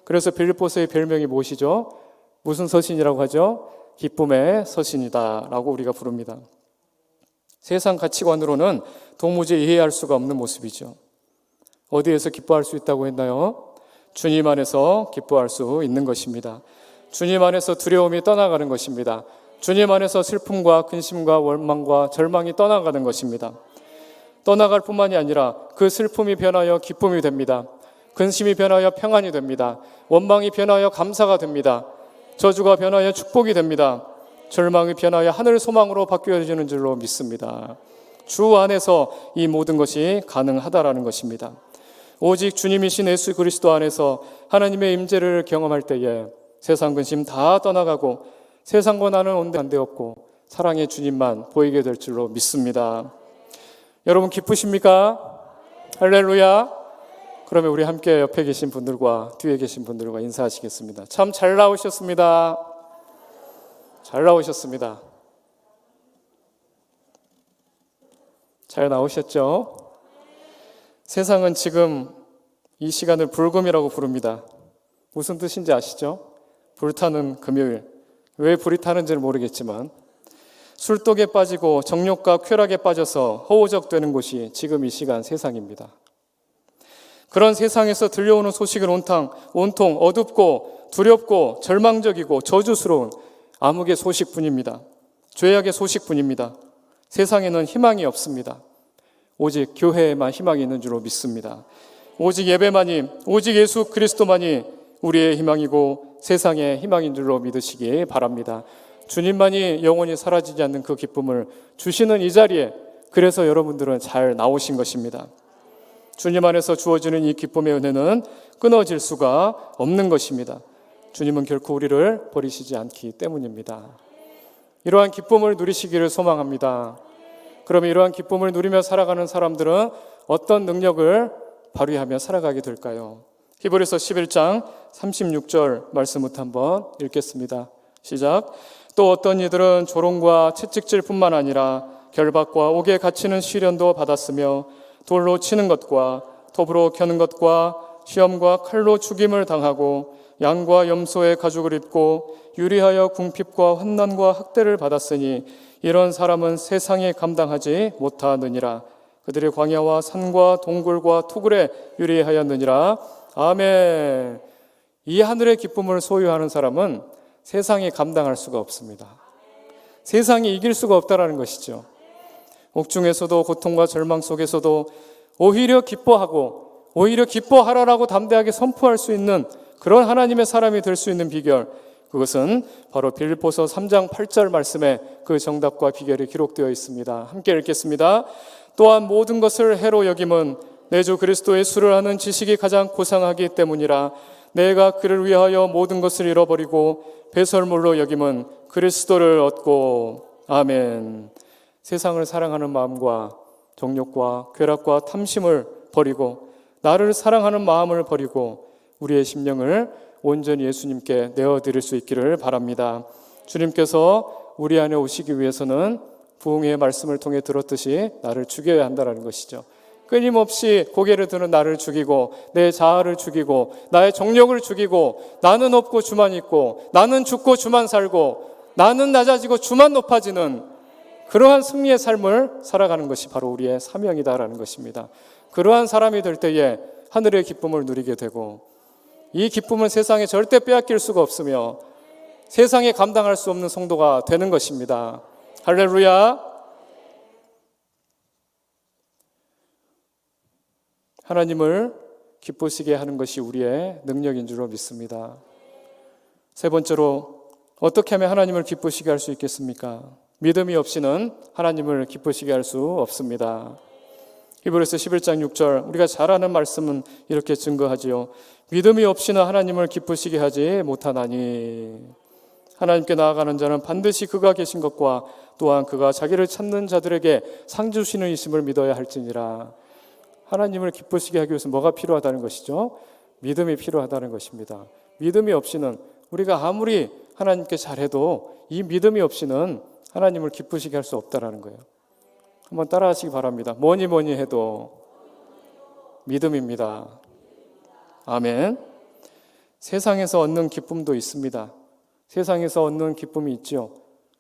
그래서 빌립보서의 별명이 무엇이죠? 무슨 서신이라고 하죠? 기쁨의 서신이다 라고 우리가 부릅니다. 세상 가치관으로는 도무지 이해할 수가 없는 모습이죠. 어디에서 기뻐할 수 있다고 했나요? 주님 안에서 기뻐할 수 있는 것입니다. 주님 안에서 두려움이 떠나가는 것입니다. 주님 안에서 슬픔과 근심과 원망과 절망이 떠나가는 것입니다. 떠나갈 뿐만이 아니라 그 슬픔이 변하여 기쁨이 됩니다. 근심이 변하여 평안이 됩니다. 원망이 변하여 감사가 됩니다. 저주가 변하여 축복이 됩니다. 절망이 변하여 하늘 소망으로 바뀌어지는 줄로 믿습니다. 주 안에서 이 모든 것이 가능하다라는 것입니다. 오직 주님이신 예수 그리스도 안에서 하나님의 임재를 경험할 때에 세상 근심 다 떠나가고 세상과 나는 온데간데 없고 사랑의 주님만 보이게 될 줄로 믿습니다. 여러분 기쁘십니까? 할렐루야. 그러면 우리 함께 옆에 계신 분들과 뒤에 계신 분들과 인사하시겠습니다. 참 잘 나오셨습니다. 잘 나오셨습니다. 잘 나오셨죠? 세상은 지금 이 시간을 불금이라고 부릅니다. 무슨 뜻인지 아시죠? 불타는 금요일. 왜 불이 타는지는 모르겠지만 술독에 빠지고 정욕과 쾌락에 빠져서 허우적대는 곳이 지금 이 시간 세상입니다. 그런 세상에서 들려오는 소식은 온통 어둡고 두렵고 절망적이고 저주스러운 암흑의 소식뿐입니다. 죄악의 소식뿐입니다. 세상에는 희망이 없습니다. 오직 교회에만 희망이 있는 줄로 믿습니다. 오직 예배만이, 오직 예수 그리스도만이 우리의 희망이고 세상의 희망인 줄로 믿으시기 바랍니다. 주님만이 영원히 사라지지 않는 그 기쁨을 주시는 이 자리에 그래서 여러분들은 잘 나오신 것입니다. 주님 안에서 주어지는 이 기쁨의 은혜는 끊어질 수가 없는 것입니다. 주님은 결코 우리를 버리시지 않기 때문입니다. 이러한 기쁨을 누리시기를 소망합니다. 그러면 이러한 기쁨을 누리며 살아가는 사람들은 어떤 능력을 발휘하며 살아가게 될까요? 히브리서 11장 36절 말씀부터 한번 읽겠습니다. 시작. 또 어떤 이들은 조롱과 채찍질 뿐만 아니라 결박과 옥에 갇히는 시련도 받았으며 돌로 치는 것과 톱으로 켜는 것과 시험과 칼로 죽임을 당하고 양과 염소의 가죽을 입고 유리하여 궁핍과 환난과 학대를 받았으니 이런 사람은 세상에 감당하지 못하느니라. 그들의 광야와 산과 동굴과 토굴에 유리하였느니라. 아멘. 이 하늘의 기쁨을 소유하는 사람은 세상에 감당할 수가 없습니다. 세상이 이길 수가 없다라는 것이죠. 옥중에서도 고통과 절망 속에서도 오히려 기뻐하고 오히려 기뻐하라라고 담대하게 선포할 수 있는 그런 하나님의 사람이 될 수 있는 비결, 그것은 바로 빌립보서 3장 8절 말씀에 그 정답과 비결이 기록되어 있습니다. 함께 읽겠습니다. 또한 모든 것을 해로 여김은 내 주 그리스도의 수를 아는 지식이 가장 고상하기 때문이라. 내가 그를 위하여 모든 것을 잃어버리고 배설물로 여김은 그리스도를 얻고. 아멘. 세상을 사랑하는 마음과 정욕과 쾌락과 탐심을 버리고 나를 사랑하는 마음을 버리고 우리의 심령을 온전히 예수님께 내어드릴 수 있기를 바랍니다. 주님께서 우리 안에 오시기 위해서는 부흥의 말씀을 통해 들었듯이 나를 죽여야 한다는 것이죠. 끊임없이 고개를 드는 나를 죽이고 내 자아를 죽이고 나의 정욕을 죽이고 나는 없고 주만 있고 나는 죽고 주만 살고 나는 낮아지고 주만 높아지는 그러한 승리의 삶을 살아가는 것이 바로 우리의 사명이다라는 것입니다. 그러한 사람이 될 때에 하늘의 기쁨을 누리게 되고 이 기쁨은 세상에 절대 빼앗길 수가 없으며 세상에 감당할 수 없는 성도가 되는 것입니다. 할렐루야. 하나님을 기쁘시게 하는 것이 우리의 능력인 줄로 믿습니다. 세 번째로 어떻게 하면 하나님을 기쁘시게 할 수 있겠습니까? 믿음이 없이는 하나님을 기쁘시게 할 수 없습니다. 히브리서 11장 6절 우리가 잘 아는 말씀은 이렇게 증거하지요. 믿음이 없이는 하나님을 기쁘시게 하지 못하나니. 하나님께 나아가는 자는 반드시 그가 계신 것과 또한 그가 자기를 찾는 자들에게 상 주시는 이심을 믿어야 할지니라. 하나님을 기쁘시게 하기 위해서 뭐가 필요하다는 것이죠? 믿음이 필요하다는 것입니다. 믿음이 없이는 우리가 아무리 하나님께 잘해도 이 믿음이 없이는 하나님을 기쁘시게 할 수 없다라는 거예요. 한번 따라하시기 바랍니다. 뭐니 해도 믿음입니다. 아멘. 세상에서 얻는 기쁨도 있습니다. 세상에서 얻는 기쁨이 있지요.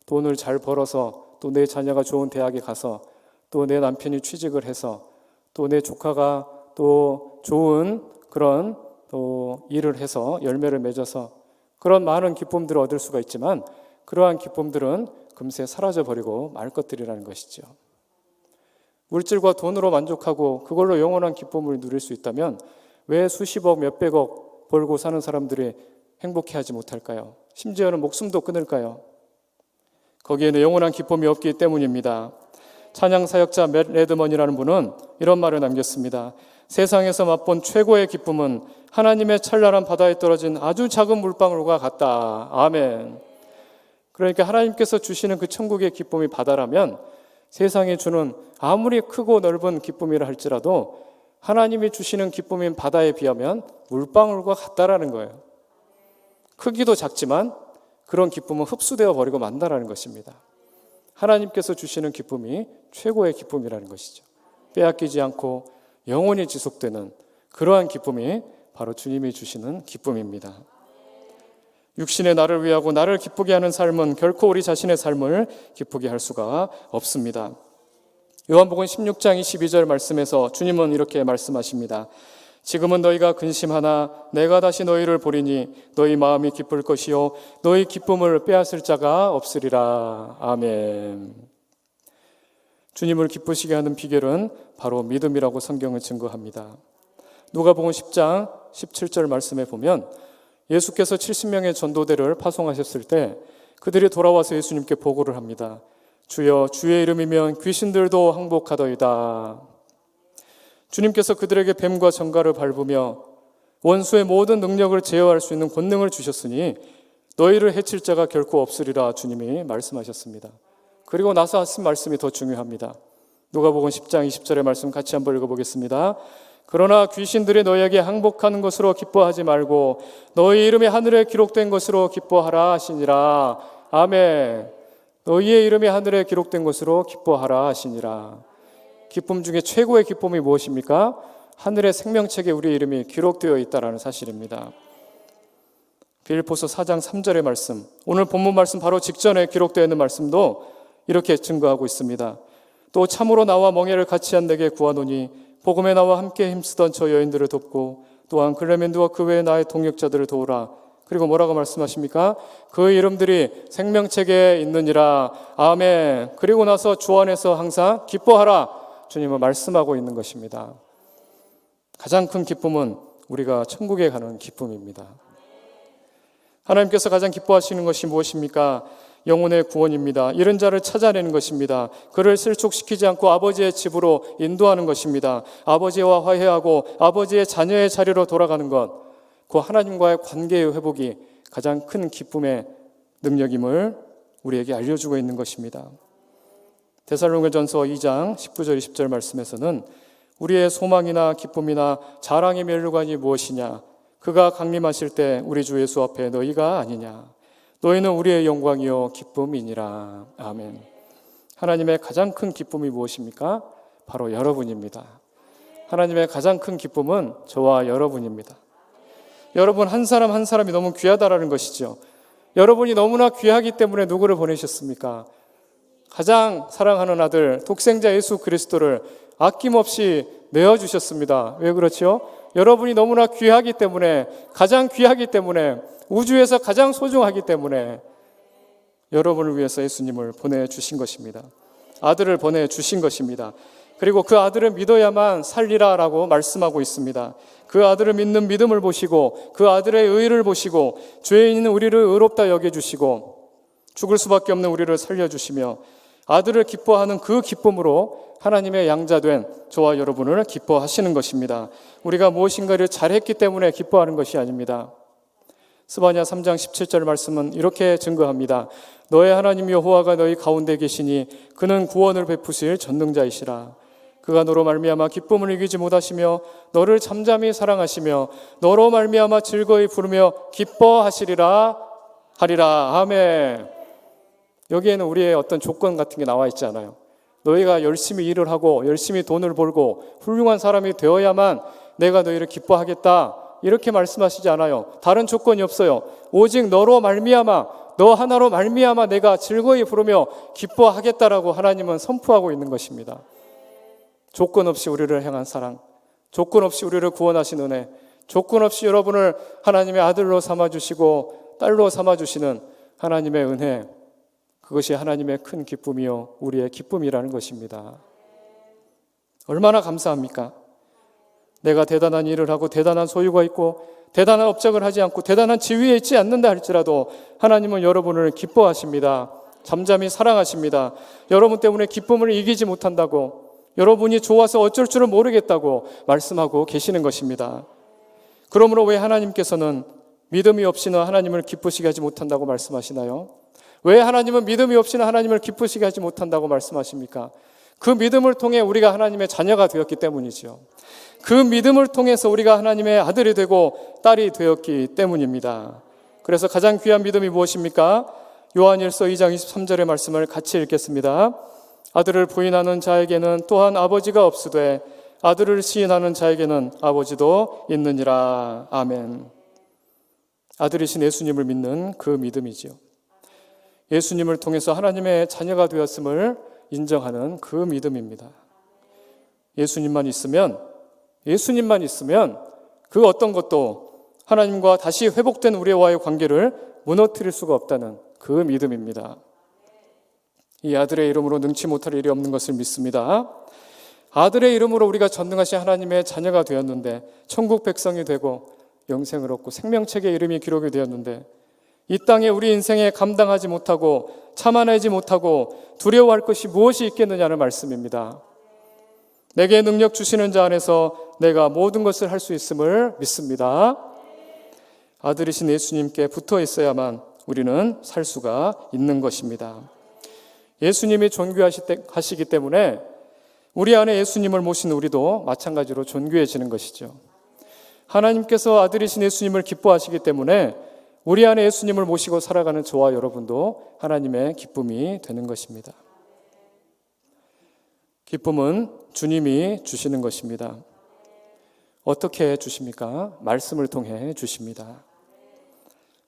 돈을 잘 벌어서 또 내 자녀가 좋은 대학에 가서 또 내 남편이 취직을 해서 또 내 조카가 또 좋은 그런 또 일을 해서 열매를 맺어서 그런 많은 기쁨들을 얻을 수가 있지만 그러한 기쁨들은 금세 사라져버리고 말 것들이라는 것이죠. 물질과 돈으로 만족하고 그걸로 영원한 기쁨을 누릴 수 있다면 왜 수십억 몇백억 벌고 사는 사람들이 행복해하지 못할까요? 심지어는 목숨도 끊을까요? 거기에는 영원한 기쁨이 없기 때문입니다. 찬양 사역자 맷 레드먼이라는 분은 이런 말을 남겼습니다. 세상에서 맛본 최고의 기쁨은 하나님의 찬란한 바다에 떨어진 아주 작은 물방울과 같다. 아멘. 그러니까 하나님께서 주시는 그 천국의 기쁨이 바다라면 세상에 주는 아무리 크고 넓은 기쁨이라 할지라도 하나님이 주시는 기쁨인 바다에 비하면 물방울과 같다라는 거예요. 크기도 작지만 그런 기쁨은 흡수되어 버리고 만다라는 것입니다. 하나님께서 주시는 기쁨이 최고의 기쁨이라는 것이죠. 빼앗기지 않고 영원히 지속되는 그러한 기쁨이 바로 주님이 주시는 기쁨입니다. 육신의 나를 위하고 나를 기쁘게 하는 삶은 결코 우리 자신의 삶을 기쁘게 할 수가 없습니다. 요한복음 16장 22절 말씀에서 주님은 이렇게 말씀하십니다. 지금은 너희가 근심하나 내가 다시 너희를 보리니 너희 마음이 기쁠 것이요 너희 기쁨을 빼앗을 자가 없으리라. 아멘. 주님을 기쁘시게 하는 비결은 바로 믿음이라고 성경은 증거합니다. 누가복음 10장 17절 말씀에 보면 예수께서 70명의 전도대를 파송하셨을 때 그들이 돌아와서 예수님께 보고를 합니다. 주여 주의 이름이면 귀신들도 항복하더이다. 주님께서 그들에게 뱀과 정갈을 밟으며 원수의 모든 능력을 제어할 수 있는 권능을 주셨으니 너희를 해칠 자가 결코 없으리라 주님이 말씀하셨습니다. 그리고 나서 하신 말씀이 더 중요합니다. 누가복음 10장 20절의 말씀 같이 한번 읽어보겠습니다. 그러나 귀신들이 너희에게 항복하는 것으로 기뻐하지 말고 너희 이름이 하늘에 기록된 것으로 기뻐하라 하시니라. 아멘. 너희의 이름이 하늘에 기록된 것으로 기뻐하라 하시니라. 기쁨 중에 최고의 기쁨이 무엇입니까? 하늘의 생명책에 우리의 이름이 기록되어 있다는 사실입니다. 빌립보서 4장 3절의 말씀, 오늘 본문 말씀 바로 직전에 기록되어 있는 말씀도 이렇게 증거하고 있습니다. 또 참으로 나와 멍에를 같이 한 내게 구하노니 복음에 나와 함께 힘쓰던 저 여인들을 돕고 또한 클레멘드와 그 외의 나의 동역자들을 도우라. 그리고 뭐라고 말씀하십니까? 그 이름들이 생명책에 있느니라. 아멘. 그리고 나서 주 안에서 항상 기뻐하라. 주님은 말씀하고 있는 것입니다. 가장 큰 기쁨은 우리가 천국에 가는 기쁨입니다. 하나님께서 가장 기뻐하시는 것이 무엇입니까? 영혼의 구원입니다. 잃은 자를 찾아내는 것입니다. 그를 실족시키지 않고 아버지의 집으로 인도하는 것입니다. 아버지와 화해하고 아버지의 자녀의 자리로 돌아가는 것, 그 하나님과의 관계의 회복이 가장 큰 기쁨의 능력임을 우리에게 알려주고 있는 것입니다. 데살로니가전서 2장 19절 20절 말씀에서는 우리의 소망이나 기쁨이나 자랑의 면류관이 무엇이냐? 그가 강림하실 때 우리 주 예수 앞에 너희가 아니냐? 너희는 우리의 영광이요 기쁨이니라. 아멘. 하나님의 가장 큰 기쁨이 무엇입니까? 바로 여러분입니다. 하나님의 가장 큰 기쁨은 저와 여러분입니다. 여러분 한 사람 한 사람이 너무 귀하다라는 것이죠. 여러분이 너무나 귀하기 때문에 누구를 보내셨습니까? 가장 사랑하는 아들 독생자 예수 그리스도를 아낌없이 내어주셨습니다. 왜 그렇죠? 여러분이 너무나 귀하기 때문에, 가장 귀하기 때문에, 우주에서 가장 소중하기 때문에 여러분을 위해서 예수님을 보내주신 것입니다. 아들을 보내주신 것입니다. 그리고 그 아들을 믿어야만 살리라라고 말씀하고 있습니다. 그 아들을 믿는 믿음을 보시고 그 아들의 의를 보시고 죄인 있는 우리를 의롭다 여겨주시고 죽을 수밖에 없는 우리를 살려주시며 아들을 기뻐하는 그 기쁨으로 하나님의 양자된 저와 여러분을 기뻐하시는 것입니다. 우리가 무엇인가를 잘했기 때문에 기뻐하는 것이 아닙니다. 스바냐 3장 17절 말씀은 이렇게 증거합니다. 너의 하나님 여호와가 너희 가운데 계시니 그는 구원을 베푸실 전능자이시라. 그가 너로 말미암아 기쁨을 이기지 못하시며 너를 잠잠히 사랑하시며 너로 말미암아 즐거이 부르며 기뻐하시리라 하리라. 아멘. 여기에는 우리의 어떤 조건 같은 게 나와 있지 않아요. 너희가 열심히 일을 하고 열심히 돈을 벌고 훌륭한 사람이 되어야만 내가 너희를 기뻐하겠다, 이렇게 말씀하시지 않아요. 다른 조건이 없어요. 오직 너로 말미암아, 너 하나로 말미암아 내가 즐거이 부르며 기뻐하겠다라고 하나님은 선포하고 있는 것입니다. 조건 없이 우리를 향한 사랑, 조건 없이 우리를 구원하신 은혜, 조건 없이 여러분을 하나님의 아들로 삼아주시고 딸로 삼아주시는 하나님의 은혜, 그것이 하나님의 큰 기쁨이요 우리의 기쁨이라는 것입니다. 얼마나 감사합니까? 내가 대단한 일을 하고 대단한 소유가 있고 대단한 업적을 하지 않고 대단한 지위에 있지 않는다 할지라도 하나님은 여러분을 기뻐하십니다. 잠잠히 사랑하십니다. 여러분 때문에 기쁨을 이기지 못한다고, 여러분이 좋아서 어쩔 줄을 모르겠다고 말씀하고 계시는 것입니다. 그러므로 왜 하나님께서는 믿음이 없이는 하나님을 기쁘시게 하지 못한다고 말씀하시나요? 왜 하나님은 믿음이 없이는 하나님을 기쁘시게 하지 못한다고 말씀하십니까? 그 믿음을 통해 우리가 하나님의 자녀가 되었기 때문이죠. 그 믿음을 통해서 우리가 하나님의 아들이 되고 딸이 되었기 때문입니다. 그래서 가장 귀한 믿음이 무엇입니까? 요한일서 2장 23절의 말씀을 같이 읽겠습니다. 아들을 부인하는 자에게는 또한 아버지가 없으되 아들을 시인하는 자에게는 아버지도 있느니라. 아멘. 아들이신 예수님을 믿는 그 믿음이지요. 예수님을 통해서 하나님의 자녀가 되었음을 인정하는 그 믿음입니다. 예수님만 있으면 그 어떤 것도 하나님과 다시 회복된 우리와의 관계를 무너뜨릴 수가 없다는 그 믿음입니다. 이 아들의 이름으로 능치 못할 일이 없는 것을 믿습니다. 아들의 이름으로 우리가 전능하신 하나님의 자녀가 되었는데, 천국 백성이 되고 영생을 얻고 생명책에 이름이 기록이 되었는데, 이 땅에 우리 인생에 감당하지 못하고 참아내지 못하고 두려워할 것이 무엇이 있겠느냐는 말씀입니다. 내게 능력 주시는 자 안에서 내가 모든 것을 할 수 있음을 믿습니다. 아들이신 예수님께 붙어 있어야만 우리는 살 수가 있는 것입니다. 예수님이 존귀하시기 때문에 우리 안에 예수님을 모신 우리도 마찬가지로 존귀해지는 것이죠. 하나님께서 아들이신 예수님을 기뻐하시기 때문에 우리 안에 예수님을 모시고 살아가는 저와 여러분도 하나님의 기쁨이 되는 것입니다. 기쁨은 주님이 주시는 것입니다. 어떻게 주십니까? 말씀을 통해 주십니다.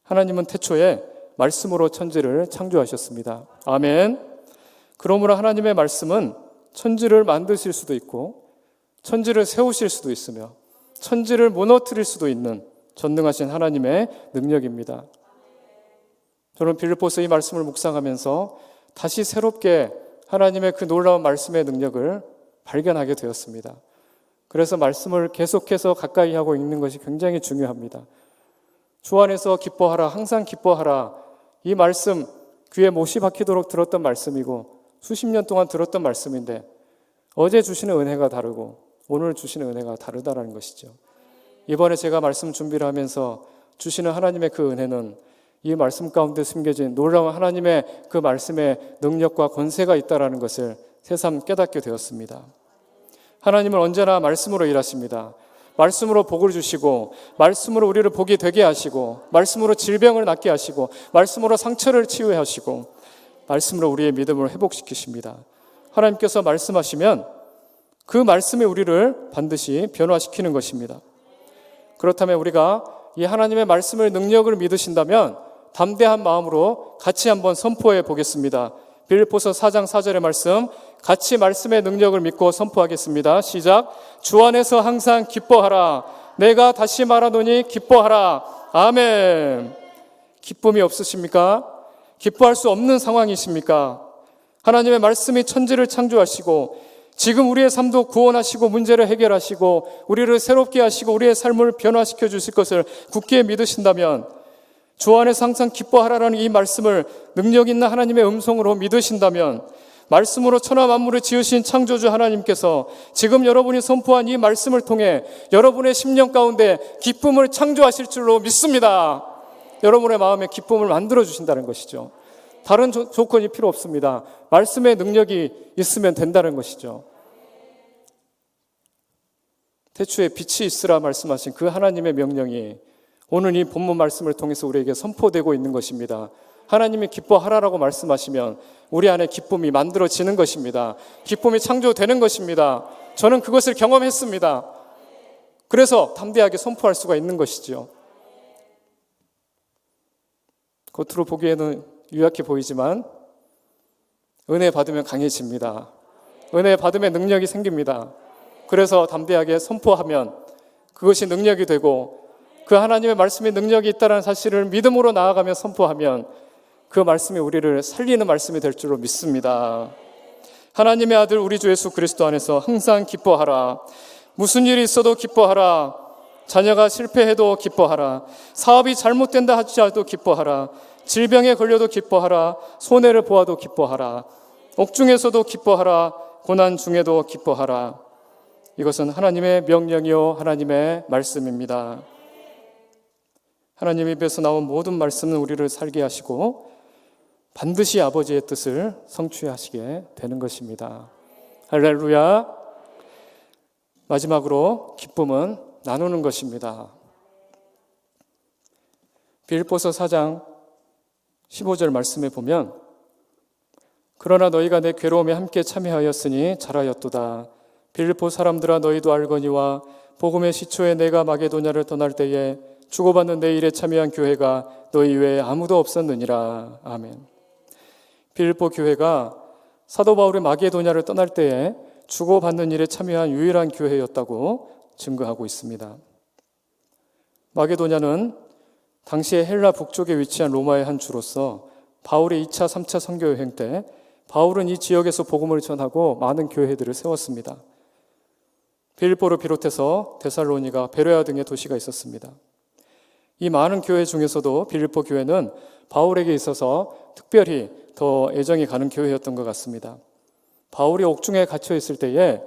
하나님은 태초에 말씀으로 천지를 창조하셨습니다. 아멘. 그러므로 하나님의 말씀은 천지를 만드실 수도 있고 천지를 세우실 수도 있으며 천지를 무너뜨릴 수도 있는 전능하신 하나님의 능력입니다. 저는 빌립보서 이 말씀을 묵상하면서 다시 새롭게 하나님의 그 놀라운 말씀의 능력을 발견하게 되었습니다. 그래서 말씀을 계속해서 가까이 하고 읽는 것이 굉장히 중요합니다. 주 안에서 기뻐하라, 항상 기뻐하라. 이 말씀 귀에 못이 박히도록 들었던 말씀이고 수십 년 동안 들었던 말씀인데 어제 주시는 은혜가 다르고 오늘 주시는 은혜가 다르다라는 것이죠. 이번에 제가 말씀 준비를 하면서 주시는 하나님의 그 은혜는 이 말씀 가운데 숨겨진 놀라운 하나님의 그 말씀의 능력과 권세가 있다는 것을 새삼 깨닫게 되었습니다. 하나님은 언제나 말씀으로 일하십니다. 말씀으로 복을 주시고 말씀으로 우리를 복이 되게 하시고 말씀으로 질병을 낫게 하시고 말씀으로 상처를 치유하시고 말씀으로 우리의 믿음을 회복시키십니다. 하나님께서 말씀하시면 그 말씀이 우리를 반드시 변화시키는 것입니다. 그렇다면 우리가 이 하나님의 말씀의 능력을 믿으신다면 담대한 마음으로 같이 한번 선포해 보겠습니다. 빌립보서 4장 4절의 말씀 같이 말씀의 능력을 믿고 선포하겠습니다. 시작. 주 안에서 항상 기뻐하라. 내가 다시 말하노니 기뻐하라. 아멘. 기쁨이 없으십니까? 기뻐할 수 없는 상황이십니까? 하나님의 말씀이 천지를 창조하시고 지금 우리의 삶도 구원하시고 문제를 해결하시고 우리를 새롭게 하시고 우리의 삶을 변화시켜 주실 것을 굳게 믿으신다면 주 안에서 항상 기뻐하라라는 이 말씀을 능력 있는 하나님의 음성으로 믿으신다면, 말씀으로 천하 만물을 지으신 창조주 하나님께서 지금 여러분이 선포한 이 말씀을 통해 여러분의 심령 가운데 기쁨을 창조하실 줄로 믿습니다. 여러분의 마음에 기쁨을 만들어 주신다는 것이죠. 다른 조건이 필요 없습니다. 말씀의 능력이 있으면 된다는 것이죠. 태초에 빛이 있으라 말씀하신 그 하나님의 명령이 오늘 이 본문 말씀을 통해서 우리에게 선포되고 있는 것입니다. 하나님이 기뻐하라라고 말씀하시면 우리 안에 기쁨이 만들어지는 것입니다. 기쁨이 창조되는 것입니다. 저는 그것을 경험했습니다. 그래서 담대하게 선포할 수가 있는 것이죠. 겉으로 보기에는 유약해 보이지만 은혜 받으면 강해집니다. 은혜 받으면 능력이 생깁니다. 그래서 담대하게 선포하면 그것이 능력이 되고, 그 하나님의 말씀에 능력이 있다는 사실을 믿음으로 나아가며 선포하면 그 말씀이 우리를 살리는 말씀이 될 줄로 믿습니다. 하나님의 아들 우리 주 예수 그리스도 안에서 항상 기뻐하라. 무슨 일이 있어도 기뻐하라. 자녀가 실패해도 기뻐하라. 사업이 잘못된다 하지라도 기뻐하라. 질병에 걸려도 기뻐하라. 손해를 보아도 기뻐하라. 옥중에서도 기뻐하라. 고난 중에도 기뻐하라. 이것은 하나님의 명령이요 하나님의 말씀입니다. 하나님 입에서 나온 모든 말씀은 우리를 살게 하시고 반드시 아버지의 뜻을 성취하시게 되는 것입니다. 할렐루야. 마지막으로 기쁨은 나누는 것입니다. 빌립보서 4장 15절 말씀에 보면, 그러나 너희가 내 괴로움에 함께 참여하였으니 잘하였도다. 빌립보 사람들아, 너희도 알거니와 복음의 시초에 내가 마게도냐를 떠날 때에 주고받는 내 일에 참여한 교회가 너희 외에 아무도 없었느니라. 아멘. 빌립보 교회가 사도 바울의 마게도냐를 떠날 때에 주고받는 일에 참여한 유일한 교회였다고 증거하고 있습니다. 마게도냐는 당시에 헬라 북쪽에 위치한 로마의 한 주로서 바울의 2차, 3차 선교 여행 때 바울은 이 지역에서 복음을 전하고 많은 교회들을 세웠습니다. 빌립보를 비롯해서 데살로니가, 베레아 등의 도시가 있었습니다. 이 많은 교회 중에서도 빌립보 교회는 바울에게 있어서 특별히 더 애정이 가는 교회였던 것 같습니다. 바울이 옥중에 갇혀 있을 때에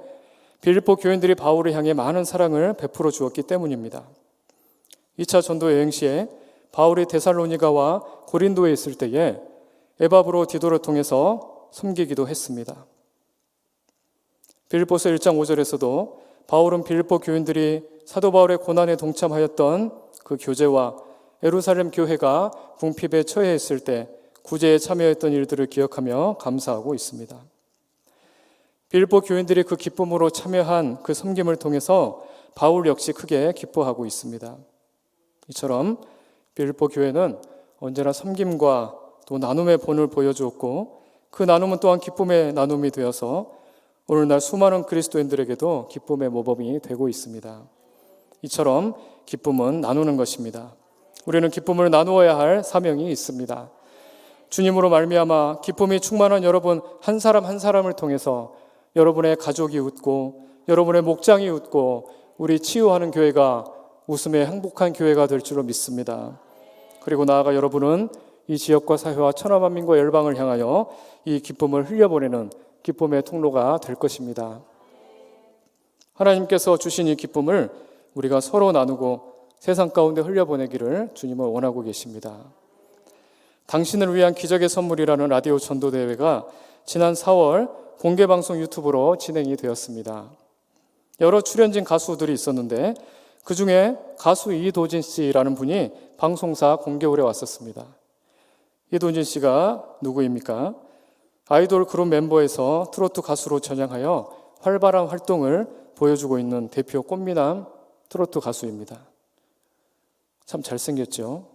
빌립보 교인들이 바울을 향해 많은 사랑을 베풀어 주었기 때문입니다. 2차 전도 여행 시에 바울이 데살로니가와 고린도에 있을 때에 에바브로 디도를 통해서 섬기기도 했습니다. 빌립보서 1장 5절에서도 바울은 빌립보 교인들이 사도 바울의 고난에 동참하였던 그 교제와 예루살렘 교회가 궁핍에 처해 있을 때 구제에 참여했던 일들을 기억하며 감사하고 있습니다. 빌립보 교인들이 그 기쁨으로 참여한 그 섬김을 통해서 바울 역시 크게 기뻐하고 있습니다. 이처럼 빌립보 교회는 언제나 섬김과 또 나눔의 본을 보여주었고, 그 나눔은 또한 기쁨의 나눔이 되어서 오늘날 수많은 그리스도인들에게도 기쁨의 모범이 되고 있습니다. 이처럼 기쁨은 나누는 것입니다. 우리는 기쁨을 나누어야 할 사명이 있습니다. 주님으로 말미암아 기쁨이 충만한 여러분 한 사람 한 사람을 통해서 여러분의 가족이 웃고 여러분의 목장이 웃고 우리 치유하는 교회가 웃음의 행복한 교회가 될 줄로 믿습니다. 그리고 나아가 여러분은 이 지역과 사회와 천하만민과 열방을 향하여 이 기쁨을 흘려보내는 기쁨의 통로가 될 것입니다. 하나님께서 주신 이 기쁨을 우리가 서로 나누고 세상 가운데 흘려보내기를 주님은 원하고 계십니다. 당신을 위한 기적의 선물이라는 라디오 전도대회가 지난 4월 공개방송 유튜브로 진행이 되었습니다. 여러 출연진 가수들이 있었는데 그 중에 가수 이도진 씨라는 분이 방송사 공개홀에 왔었습니다. 이도진 씨가 누구입니까? 아이돌 그룹 멤버에서 트로트 가수로 전향하여 활발한 활동을 보여주고 있는 대표 꽃미남 트로트 가수입니다. 참 잘생겼죠?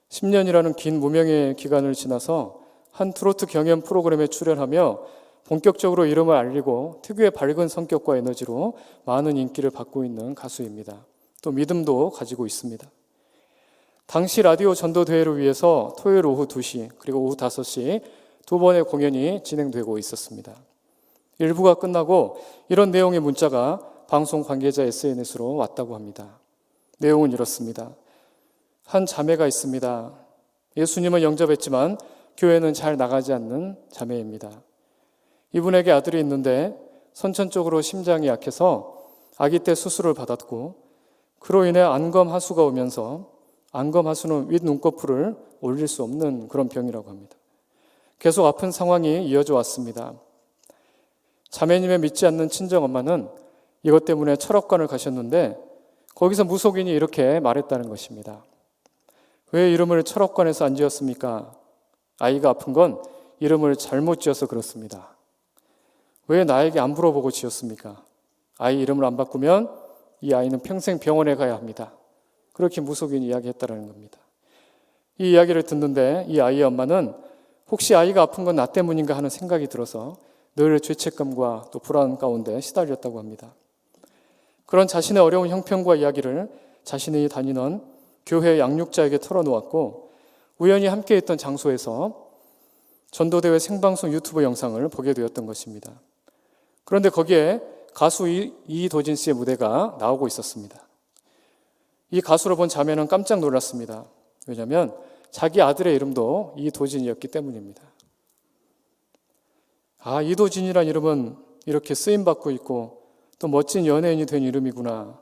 10년이라는 긴 무명의 기간을 지나서 한 트로트 경연 프로그램에 출연하며 본격적으로 이름을 알리고 특유의 밝은 성격과 에너지로 많은 인기를 받고 있는 가수입니다. 또 믿음도 가지고 있습니다. 당시 라디오 전도대회를 위해서 토요일 오후 2시 그리고 오후 5시 두 번의 공연이 진행되고 있었습니다. 일부가 끝나고 이런 내용의 문자가 방송 관계자 SNS로 왔다고 합니다. 내용은 이렇습니다. 한 자매가 있습니다. 예수님은 영접했지만 교회는 잘 나가지 않는 자매입니다. 이분에게 아들이 있는데 선천적으로 심장이 약해서 아기 때 수술을 받았고 그로 인해 안검하수가 오면서 안검하수는 윗눈꺼풀을 올릴 수 없는 그런 병이라고 합니다. 계속 아픈 상황이 이어져 왔습니다. 자매님의 믿지 않는 친정엄마는 이것 때문에 철학관을 가셨는데 거기서 무속인이 이렇게 말했다는 것입니다. 왜 이름을 철학관에서 안 지었습니까? 아이가 아픈 건 이름을 잘못 지어서 그렇습니다. 왜 나에게 안 물어보고 지었습니까? 아이 이름을 안 바꾸면 이 아이는 평생 병원에 가야 합니다. 그렇게 무속인이 이야기했다는 겁니다. 이 이야기를 듣는데 이 아이의 엄마는 혹시 아이가 아픈 건 나 때문인가 하는 생각이 들어서 늘 죄책감과 또 불안 가운데 시달렸다고 합니다. 그런 자신의 어려운 형편과 이야기를 자신이 다니는 교회 양육자에게 털어놓았고 우연히 함께했던 장소에서 전도대회 생방송 유튜브 영상을 보게 되었던 것입니다. 그런데 거기에 가수 이도진 씨의 무대가 나오고 있었습니다. 이 가수를 본 자매는 깜짝 놀랐습니다. 왜냐하면 자기 아들의 이름도 이도진이었기 때문입니다. 아, 이도진이란 이름은 이렇게 쓰임받고 있고 또 멋진 연예인이 된 이름이구나.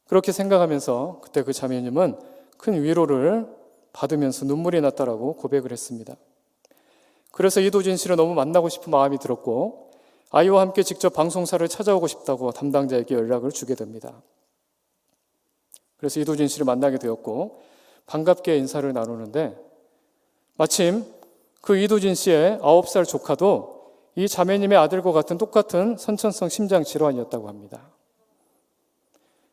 그렇게 생각하면서 그때 그 자매님은 큰 위로를 받으면서 눈물이 났다라고 고백을 했습니다. 그래서 이도진 씨를 너무 만나고 싶은 마음이 들었고 아이와 함께 직접 방송사를 찾아오고 싶다고 담당자에게 연락을 주게 됩니다. 그래서 이도진 씨를 만나게 되었고 반갑게 인사를 나누는데 마침 그 이도진 씨의 9살 조카도 이 자매님의 아들과 같은 똑같은 선천성 심장 질환이었다고 합니다.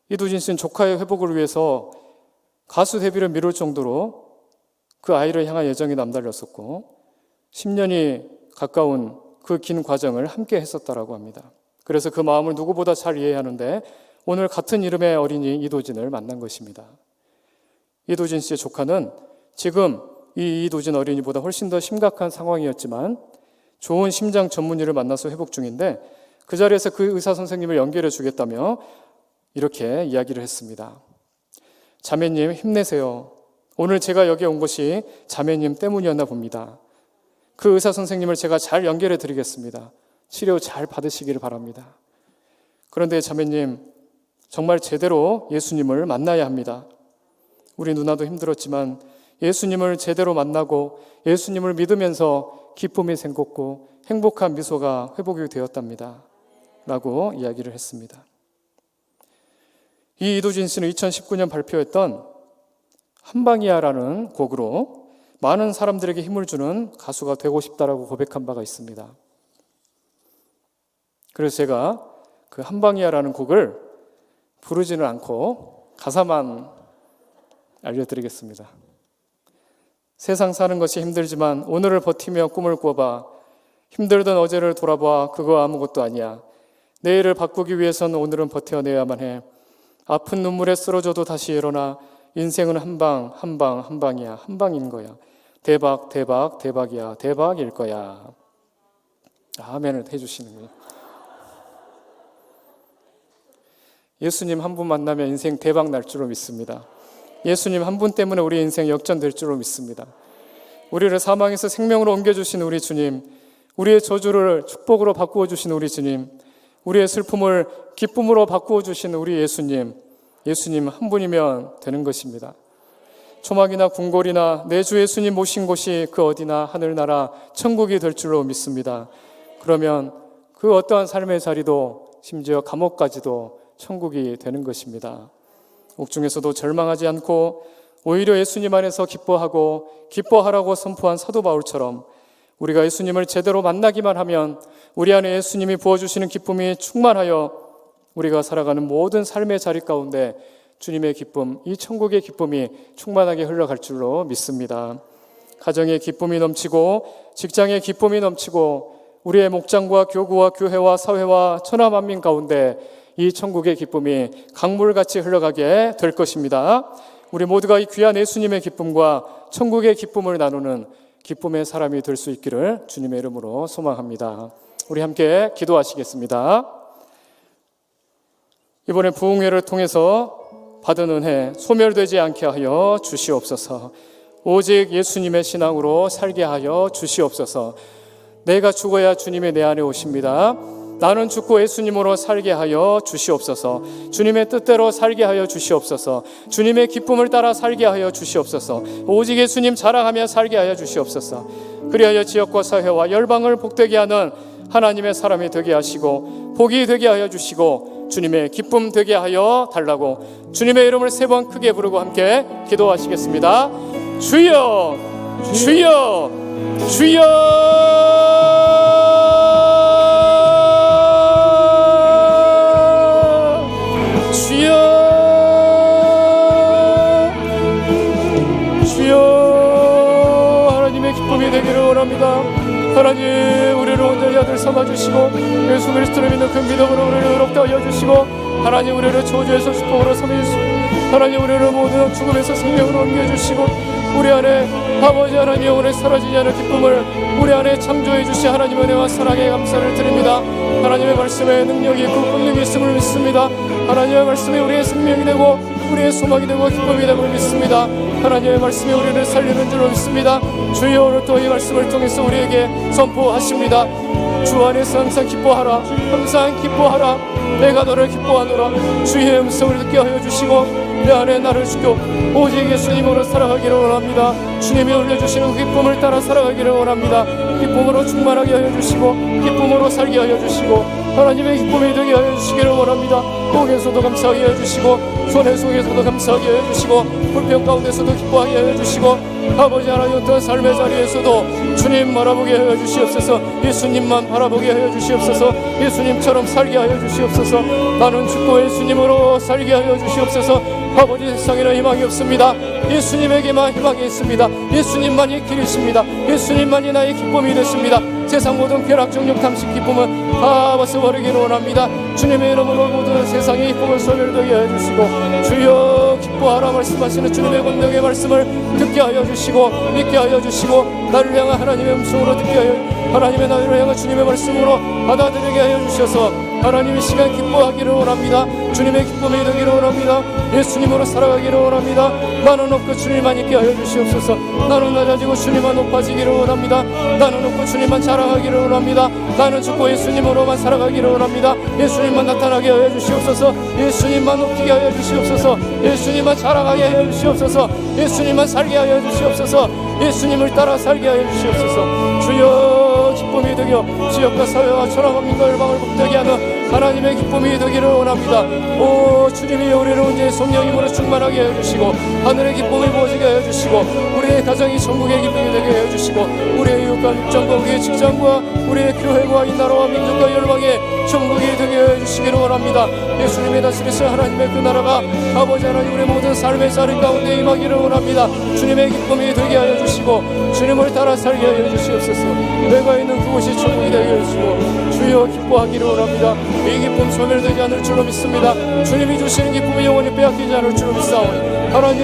이도진 씨는 조카의 회복을 위해서 가수 데뷔를 미룰 정도로 그 아이를 향한 애정이 남달렸었고 10년이 가까운 그 긴 과정을 함께 했었다라고 합니다. 그래서 그 마음을 누구보다 잘 이해하는데 오늘 같은 이름의 어린이 이도진을 만난 것입니다. 이도진 씨의 조카는 지금 이 이도진 어린이보다 훨씬 더 심각한 상황이었지만 좋은 심장 전문의를 만나서 회복 중인데 그 자리에서 그 의사 선생님을 연결해 주겠다며 이렇게 이야기를 했습니다. 자매님 힘내세요. 오늘 제가 여기에 온 것이 자매님 때문이었나 봅니다. 그 의사 선생님을 제가 잘 연결해 드리겠습니다. 치료 잘 받으시기를 바랍니다. 그런데 자매님 정말 제대로 예수님을 만나야 합니다. 우리 누나도 힘들었지만 예수님을 제대로 만나고 예수님을 믿으면서 기쁨이 생겼고 행복한 미소가 회복이 되었답니다. 라고 이야기를 했습니다. 이 이도진 씨는 2019년 발표했던 한방이야라는 곡으로 많은 사람들에게 힘을 주는 가수가 되고 싶다라고 고백한 바가 있습니다. 그래서 제가 그 한방이야라는 곡을 부르지는 않고 가사만 알려드리겠습니다. 세상 사는 것이 힘들지만 오늘을 버티며 꿈을 꿔봐. 힘들던 어제를 돌아봐. 그거 아무것도 아니야. 내일을 바꾸기 위해서는 오늘은 버텨내야만 해. 아픈 눈물에 쓰러져도 다시 일어나. 인생은 한 방이야. 한 방인 거야. 대박, 대박, 대박이야. 대박일 거야. 아멘을 해주시는 거예요. 예수님 한 분 만나면 인생 대박 날 줄로 믿습니다. 예수님 한 분 때문에 우리 인생 역전될 줄로 믿습니다. 우리를 사망에서 생명으로 옮겨주신 우리 주님, 우리의 저주를 축복으로 바꾸어 주신 우리 주님, 우리의 슬픔을 기쁨으로 바꾸어 주신 우리 예수님, 예수님 한 분이면 되는 것입니다. 초막이나 궁궐이나 내 주 예수님 모신 곳이 그 어디나 하늘나라 천국이 될 줄로 믿습니다. 그러면 그 어떠한 삶의 자리도 심지어 감옥까지도 천국이 되는 것입니다. 옥중에서도 절망하지 않고 오히려 예수님 안에서 기뻐하고 기뻐하라고 선포한 사도 바울처럼 우리가 예수님을 제대로 만나기만 하면 우리 안에 예수님이 부어주시는 기쁨이 충만하여 우리가 살아가는 모든 삶의 자리 가운데 주님의 기쁨, 이 천국의 기쁨이 충만하게 흘러갈 줄로 믿습니다. 가정의 기쁨이 넘치고 직장의 기쁨이 넘치고 우리의 목장과 교구와 교회와 사회와 천하만민 가운데 이 천국의 기쁨이 강물같이 흘러가게 될 것입니다. 우리 모두가 이 귀한 예수님의 기쁨과 천국의 기쁨을 나누는 기쁨의 사람이 될 수 있기를 주님의 이름으로 소망합니다. 우리 함께 기도하시겠습니다. 이번에 부흥회를 통해서 받은 은혜 소멸되지 않게 하여 주시옵소서. 오직 예수님의 신앙으로 살게 하여 주시옵소서. 내가 죽어야 주님이 내 안에 오십니다. 나는 죽고 예수님으로 살게 하여 주시옵소서. 주님의 뜻대로 살게 하여 주시옵소서. 주님의 기쁨을 따라 살게 하여 주시옵소서. 오직 예수님 자랑하며 살게 하여 주시옵소서. 그리하여 지역과 사회와 열방을 복되게 하는 하나님의 사람이 되게 하시고 복이 되게 하여 주시고 주님의 기쁨 되게 하여 달라고 주님의 이름을 3번 크게 부르고 함께 기도하시겠습니다. 주여, 주여, 주여. 되기를 원합니다. 하나님, 우리를 온전히 아들 삼아주시고 예수 그리스도를 믿는 그 믿음으로 우리를 의롭게 하여 주시고 하나님, 우리를 저주에서 축복으로 삼아주시고 하나님, 우리를 모든 죽음에서 생명으로 옮겨주시고 우리 안에 아버지 하나님 영원히 사라지지 않을 기쁨을 우리 안에 창조해 주신 하나님의 은혜와 사랑에 감사를 드립니다. 하나님의 말씀에 능력이 있고 권능이 있음을 믿습니다. 하나님의 말씀이 우리의 생명이 되고 우리의 소망이 되고 기쁨이 됨을 믿습니다. 하나님의 말씀이 우리를 살리는 줄로 믿습니다. 주여, 오늘 또 이 말씀을 통해서 우리에게 선포하십니다. 주 안에서 항상 기뻐하라, 항상 기뻐하라, 내가 너를 기뻐하노라. 주의 음성을 듣게 하여 주시고 내 안에 나를 주고 오직 예수님으로 살아가기를 원합니다. 주님이 올려주시는 기쁨을 따라 살아가기를 원합니다. 기쁨으로 충만하게 하여 주시고 기쁨으로 살게 하여 주시고 하나님의 기쁨이 되게 하여 주시기를 원합니다. 복에서도 감사하게 하여 주시고 손해 속에서도 감사하게 하여 주시고 불평 가운데서도 기뻐하게 하여 주시고 아버지 하나님, 어떤 삶의 자리에서도 주님 바라보게 하여 주시옵소서. 예수님만 바라보게 하여 주시옵소서. 예수님처럼 살게 하여 주시옵소서. 나는 죽고 예수님으로 살게 하여 주시옵소서. 아버지, 세상에는 희망이 없습니다. 예수님에게만 희망이 있습니다. 예수님만이 길이십니다. 예수님만이 나의 기쁨이 되십니다. 세상 모든 쾌락, 정욕, 탐식, 기쁨은 다 벗어버리기를 원합니다. 주님의 이름으로 모든 세상의 기쁨을 소멸되게 하여 주시고 주여 기뻐하라 말씀하시는 주님의 권능의 말씀을 듣게 하여 주시고 믿게 하여 주시고 나를 향한 하나님의 음성으로 듣게 하여 하나님의 나를 향한 주님의 말씀으로 받아들이게 하여 주셔서 하나님 이 시간 기뻐하기를 원합니다. 주님의 기쁨이 되기를 원합니다. 예수님으로 살아가기를 원합니다. 나는 없고 주님만 있게 하여 주시옵소서. 나는 낮아지고 주님만 높아지기를 원합니다. 나는 없고 주님만 자랑하기를 원합니다. 나는 죽고 예수님으로만 살아가기를 원합니다. 예수님만 나타나게 하여 주시옵소서. 예수님만 높이게 하여 주시옵소서. 예수님만 자랑하게 하여 주시옵소서. 예수님만 살게 하여 주시옵소서. 예수님을 따라 살게 하여 주시옵소서. 주여 기쁨이 되겨 지역과 사회와 천하와 민과 열방을 복되게 하는 하나님의 기쁨이 되기를 원합니다. 오 주님이 우리를 온전히 성령님으로 충만하게 하여 주시고 하늘의 기쁨을 부어지게 하여 주시고 우리의 가정이 천국의 기쁨이 되게 하여 주시고 우리의 이웃과 육장과 우리의 직장과 우리의 교회와 이 나라와 민족과 열방의 천국이 되게 하여 주시기를 원합니다. 예수님의 다스리신 하나님의 그 나라가 아버지 하나님 우리 모든 삶의 자리 가운데 임하기를 원합니다. 주님의 기쁨이 되게 하여 주시고 주님을 따라 살게 하여 주시옵소서. 내가 있는 그곳이 천국이 되게 하여 주시고 주여 기뻐하기를 원합니다. 이 기쁨 소멸되지 않을 줄로 믿습니다. 주님이 주시는 기쁨이 영원히 빼앗기지 않을 줄로 믿사오니 하나님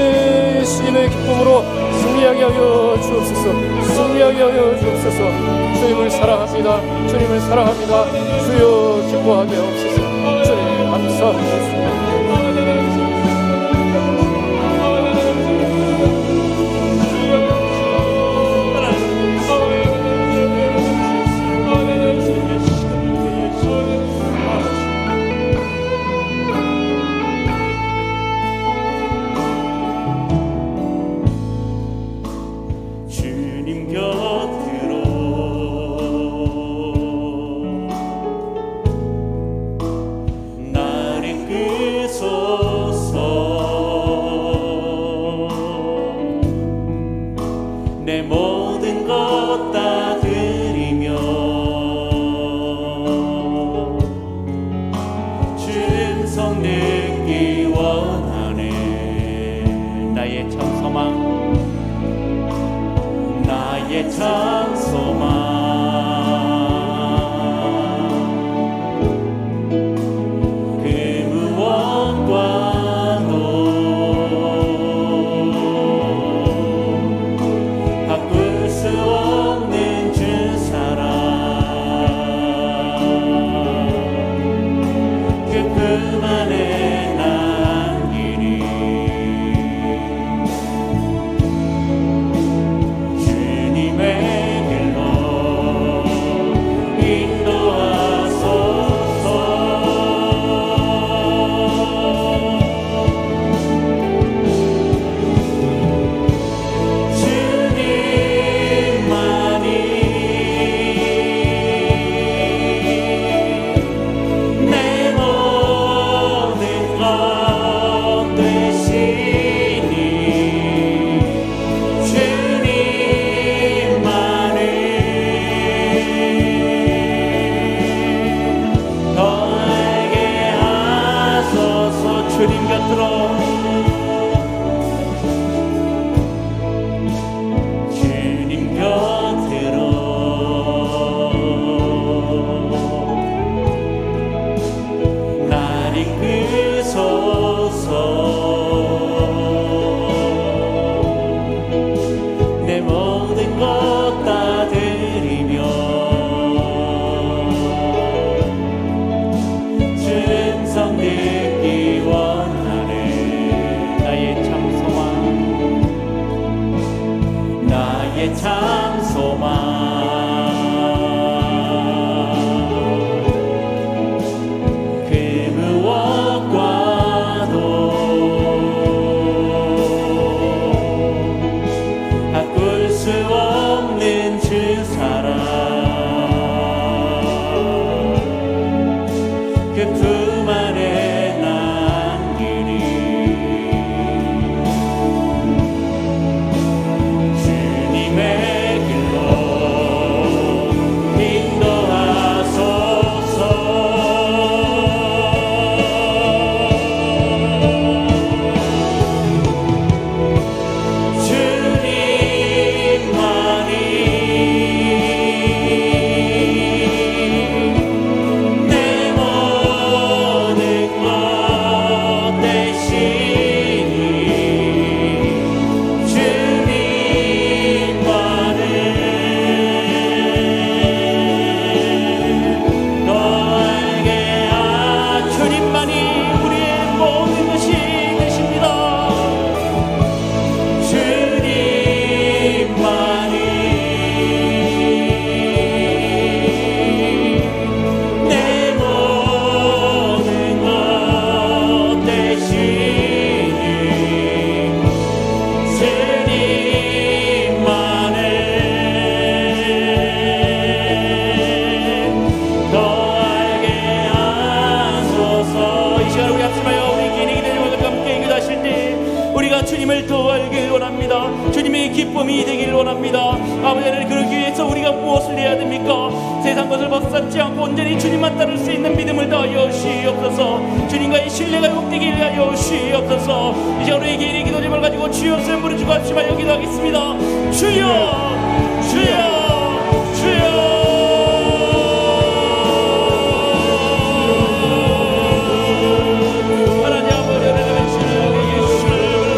예수님의 기쁨으로 승리하게 하여 주옵소서. 승리하게 하여 주옵소서. 주님을 사랑합니다. 주님을 사랑합니다. 주여 기뻐하게 하옵소서. 주님 감사합니다. 내 모든 것 다 드리며 주 음성 듣기 원하네. 나의 참 소망 나의 참 소망 그만의 난 길이 주님 곁으로 주님 곁으로 날 이끄소서 내 모든 것 다 드리며 충성 듣기 원하네 나의 참 소망 나의 참 소망 그 무엇과도 바꿀 수 없는 주 사랑 그 품 안에 남기리 주님의 길로 인도하소서 주님만이 내 모든 것 대신이 주님만을 더 알게 주님만이 우리의 모든 것이 되십니다. 주님만이 내 모든 것 대신이 주님만을 더 알게 하소서. 이 시간 우리 합심하여 우리 기능이 되는 것과 함께 기도하실 때 우리가 주님을 더 알길 원합니다. 주님의 기쁨이 되길 원합니다. 아버지 하나님, 그러기 위해서 우리가 무엇을 해야 됩니까? 세상 것을 벗삼지 않고 온전히 주님만 따를 수 있는 믿음을 더하여 주시옵소서. 주님과의 신뢰가 회복되게 하여 주시옵소서. 이제 우리 개인의 기도 제목을 가지고 주여 씀 부르짖고 합심하여 기도하겠습니다. 주여 주여 주여 하나님 아버지 하나님 주님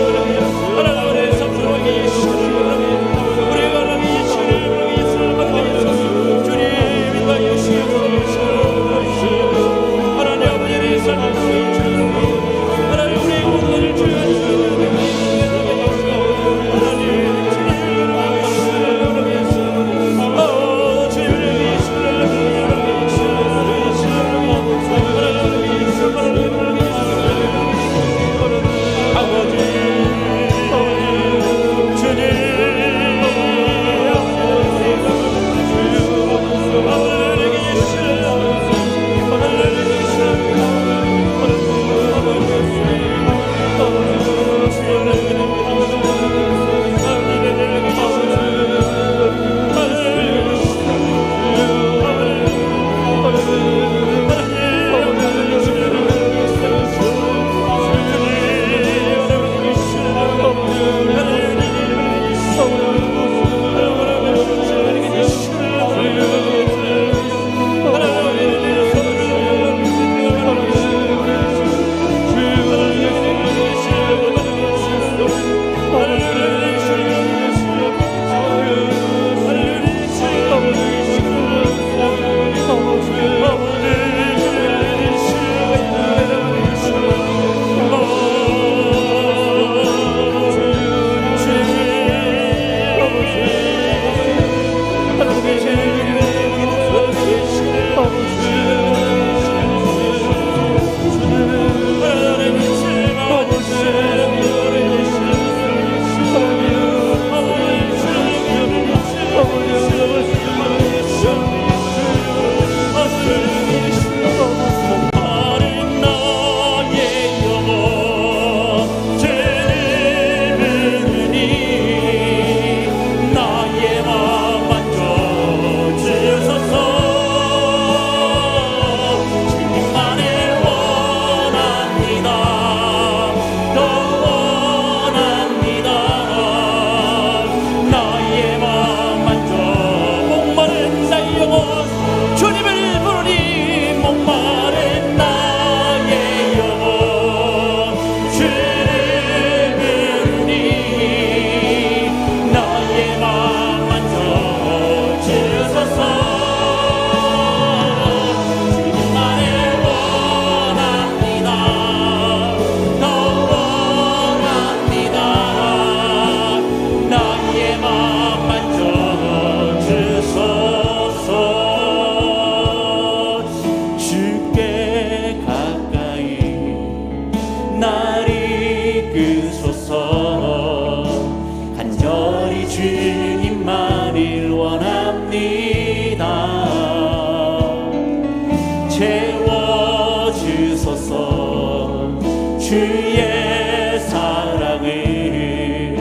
주의 사랑을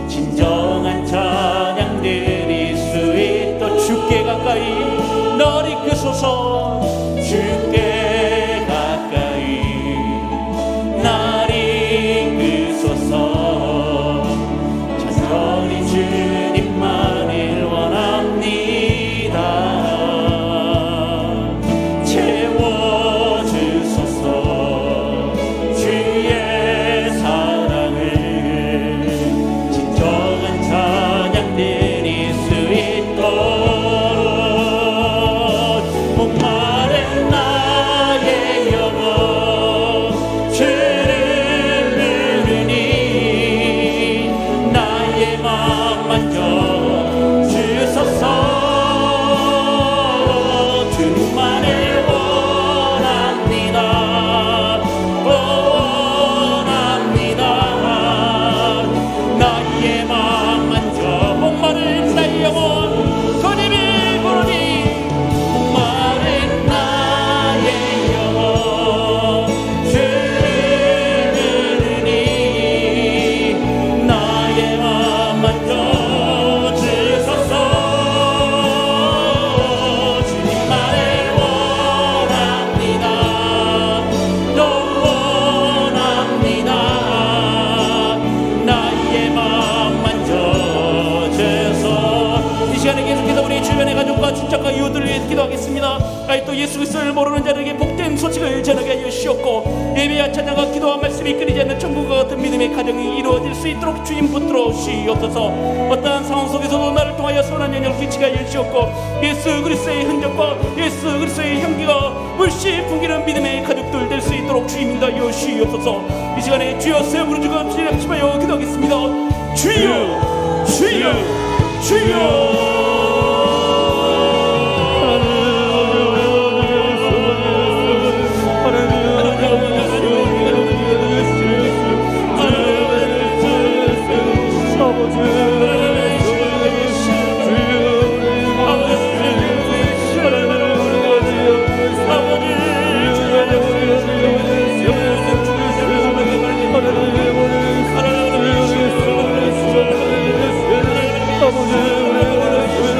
진정한 찬양 드릴 수 있도록 주께 가까이 날 이끄소서 주께 가까이 날 이끄소서 찬전히 주님만을 원합니다 채워주소서 주의 사랑을 진정한 찬양 드릴 수 있도록 목마른 나의 영혼 주를 부르니 나의 맘 만져 주소서 주님만을 원합니다 원합니다 나의 맘 만져 목마른 나의 영혼 주님이 부르니 목마른 나의 영혼 주를 부르니 나의 맘 만져 주소서 주님만을 원합니다 너무 원합니다 나의 맘 만져 주소서 이 시간에 계속해서 우리 주변의 가족과 친척과 이웃들을 위해서 기도하겠습니다. 아이 또 예수 그리스도를 모르는 자들에게 복된 소식을 전하게 하여 주시옵고 예배와 찬양과 기도와 말씀이 끊이지 않는 천국과 같은 믿음의 가정이 이루어질 수 있도록 주님 붙들어 주시옵소서. 어떠한 상황 속에서도 나를 통하여 선한 영향을 끼치게 하여 주시옵고 예수 그리스도의 흔적과 예수 그리스도의 향기가 물씬 풍기는 믿음의 가족들 될 수 있도록 주님 인도하여 주시옵소서. 이 시간에 주여 세 부르짖어 합심하여 기도하겠습니다. 주여 주여 주여 아버지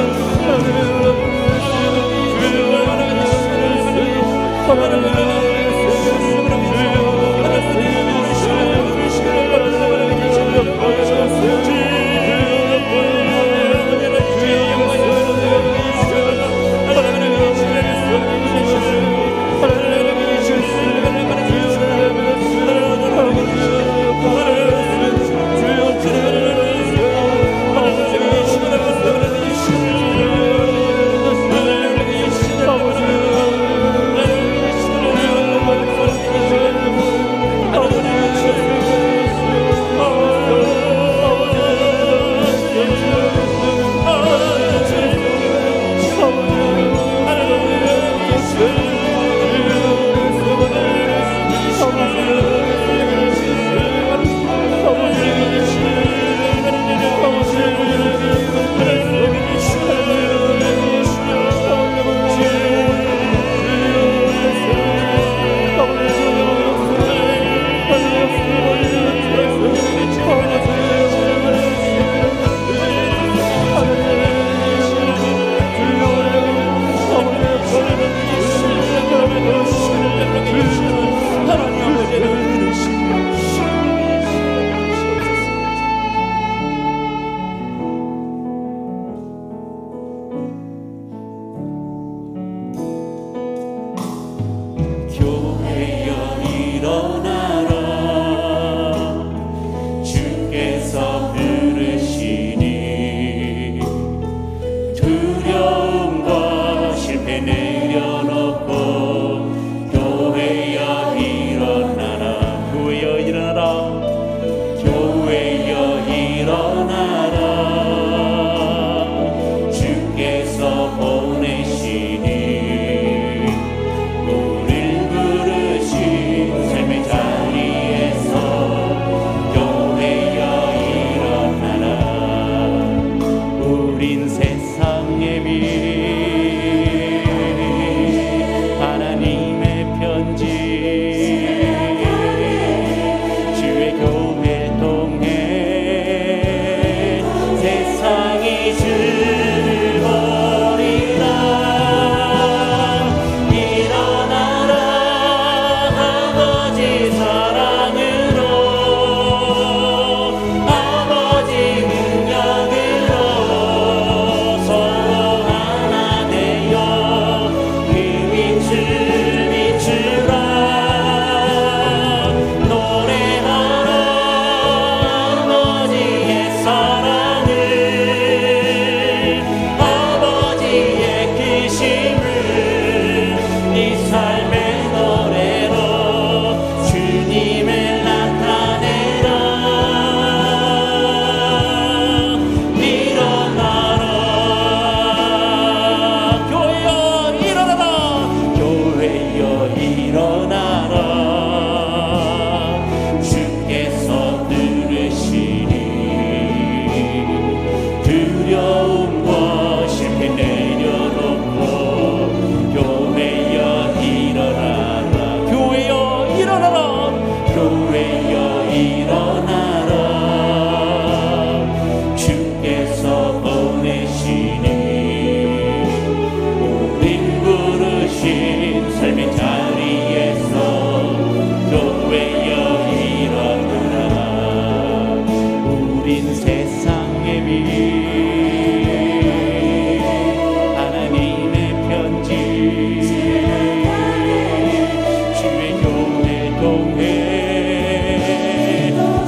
찬송해.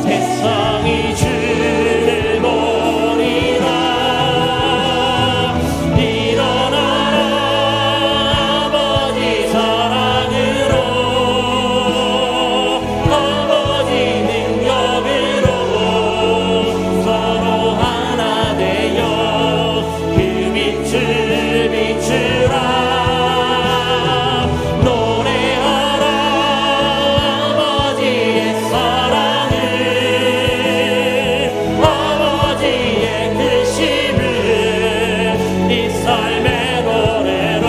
세상이 주를 버리나 일어나라 아버지 사랑으로 아버지 능력으로 서로 하나 되어 그 빛을 비추라. 노래하라 아버지의 사랑을 아버지의 크심을 이 삶의 노래로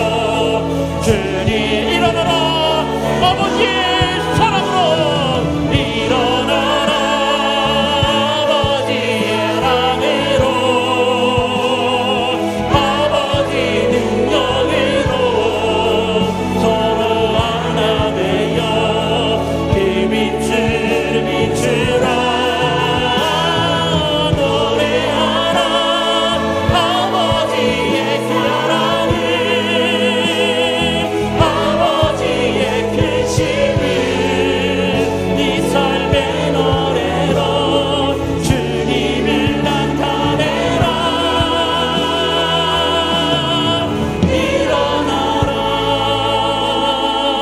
주님 일어나라 아버지의 사랑으로 일어나라 아버지의 사랑으로 아버지 능력으로 서로 하나 되어 그 빛을 비추라. 노래하라 아버지의 사랑을 아버지의 크심을 이 삶의 노래로 주님을 나타내라.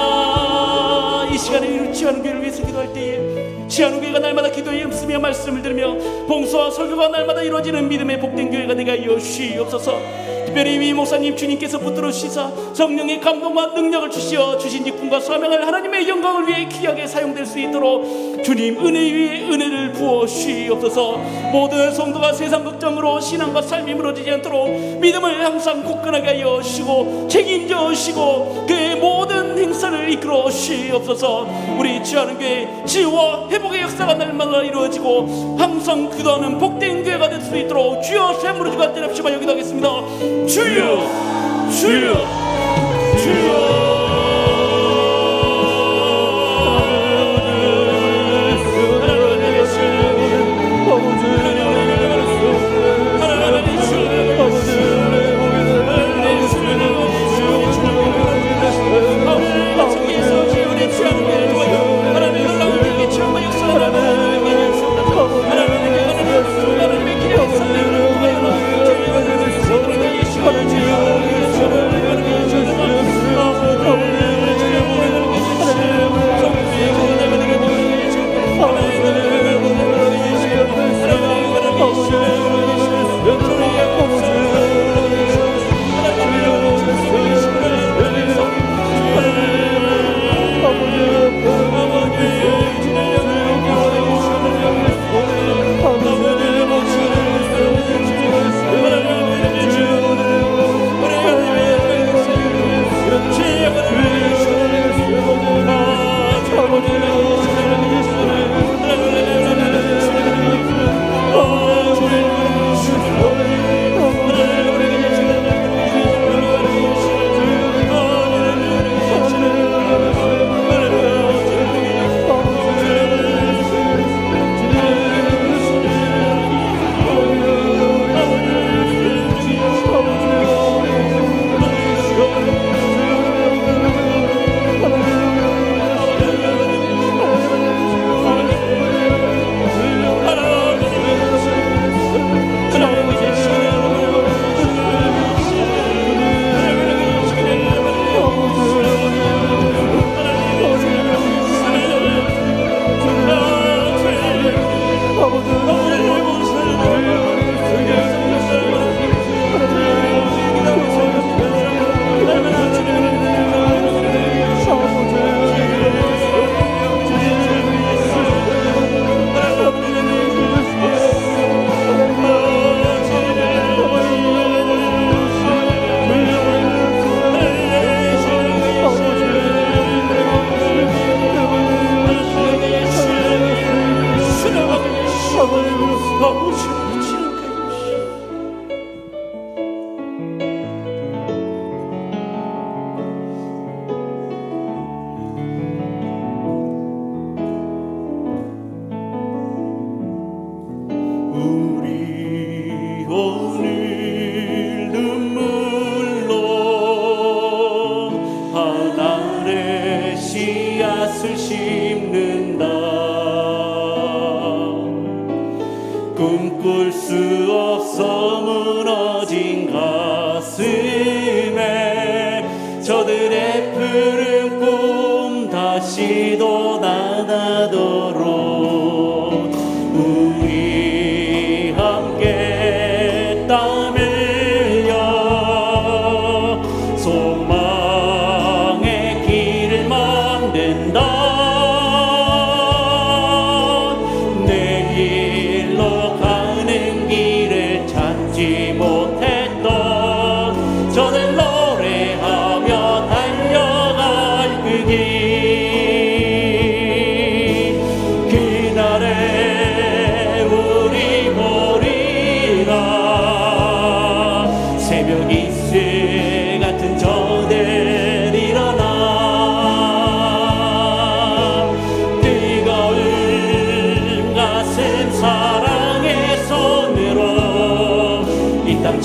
일어나라. 이 시간에 치안교회를 위해서 기도할 때에 치안교회가 날마다 기도에 음쓰며 말씀을 들으며 봉사와 설교가 날마다 이루어지는 믿음의 복된 교회가 되게 하여 주시옵소서. 특별히 이 목사님 주님께서 붙들으시사 성령의 감동과 능력을 주시어 주신 직분과 사명을 하나님의 영광을 위해 귀하게 사용될 수 있도록 주님 은혜 위에 은혜를 부어 주시옵소서. 모든 성도가 세상 걱정으로 신앙과 삶이 무너지지 않도록 믿음을 항상 굳건하게 하여 주시고 책임져 주시고 그의 모든 행사를 이끌어 주시옵소서. 우리 주하는 교회 치유와 회복의 역사가 날마다 이루어지고 항상 기도하는 복된 교회가 될 수 있도록 주여 샘으로 주가 때렵시마 여기도 하겠습니다. 주여 주여 주여.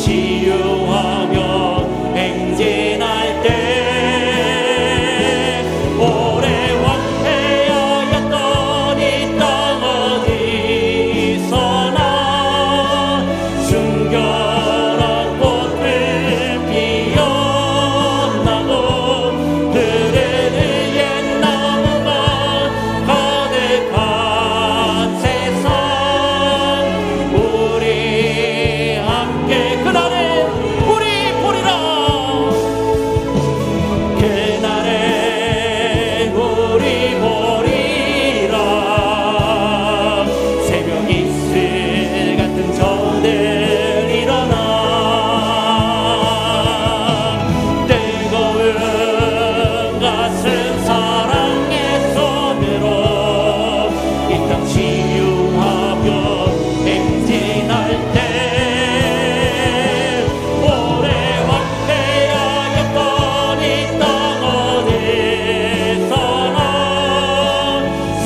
치유하며 행진할 때 오래 황폐하였던 이 땅 어디서나 순결한 꽃을 피어나고 들에는 옛 나무가 가득한 세상 우리 함께 그날에 우리 보리라 그날에 우리 보리라 새벽 이슬 같은 저들 일어나 뜨거운 가슴 사랑의 손으로 이 땅 치유하며 행진할 때 오래 황폐하였던 이 땅 어디서나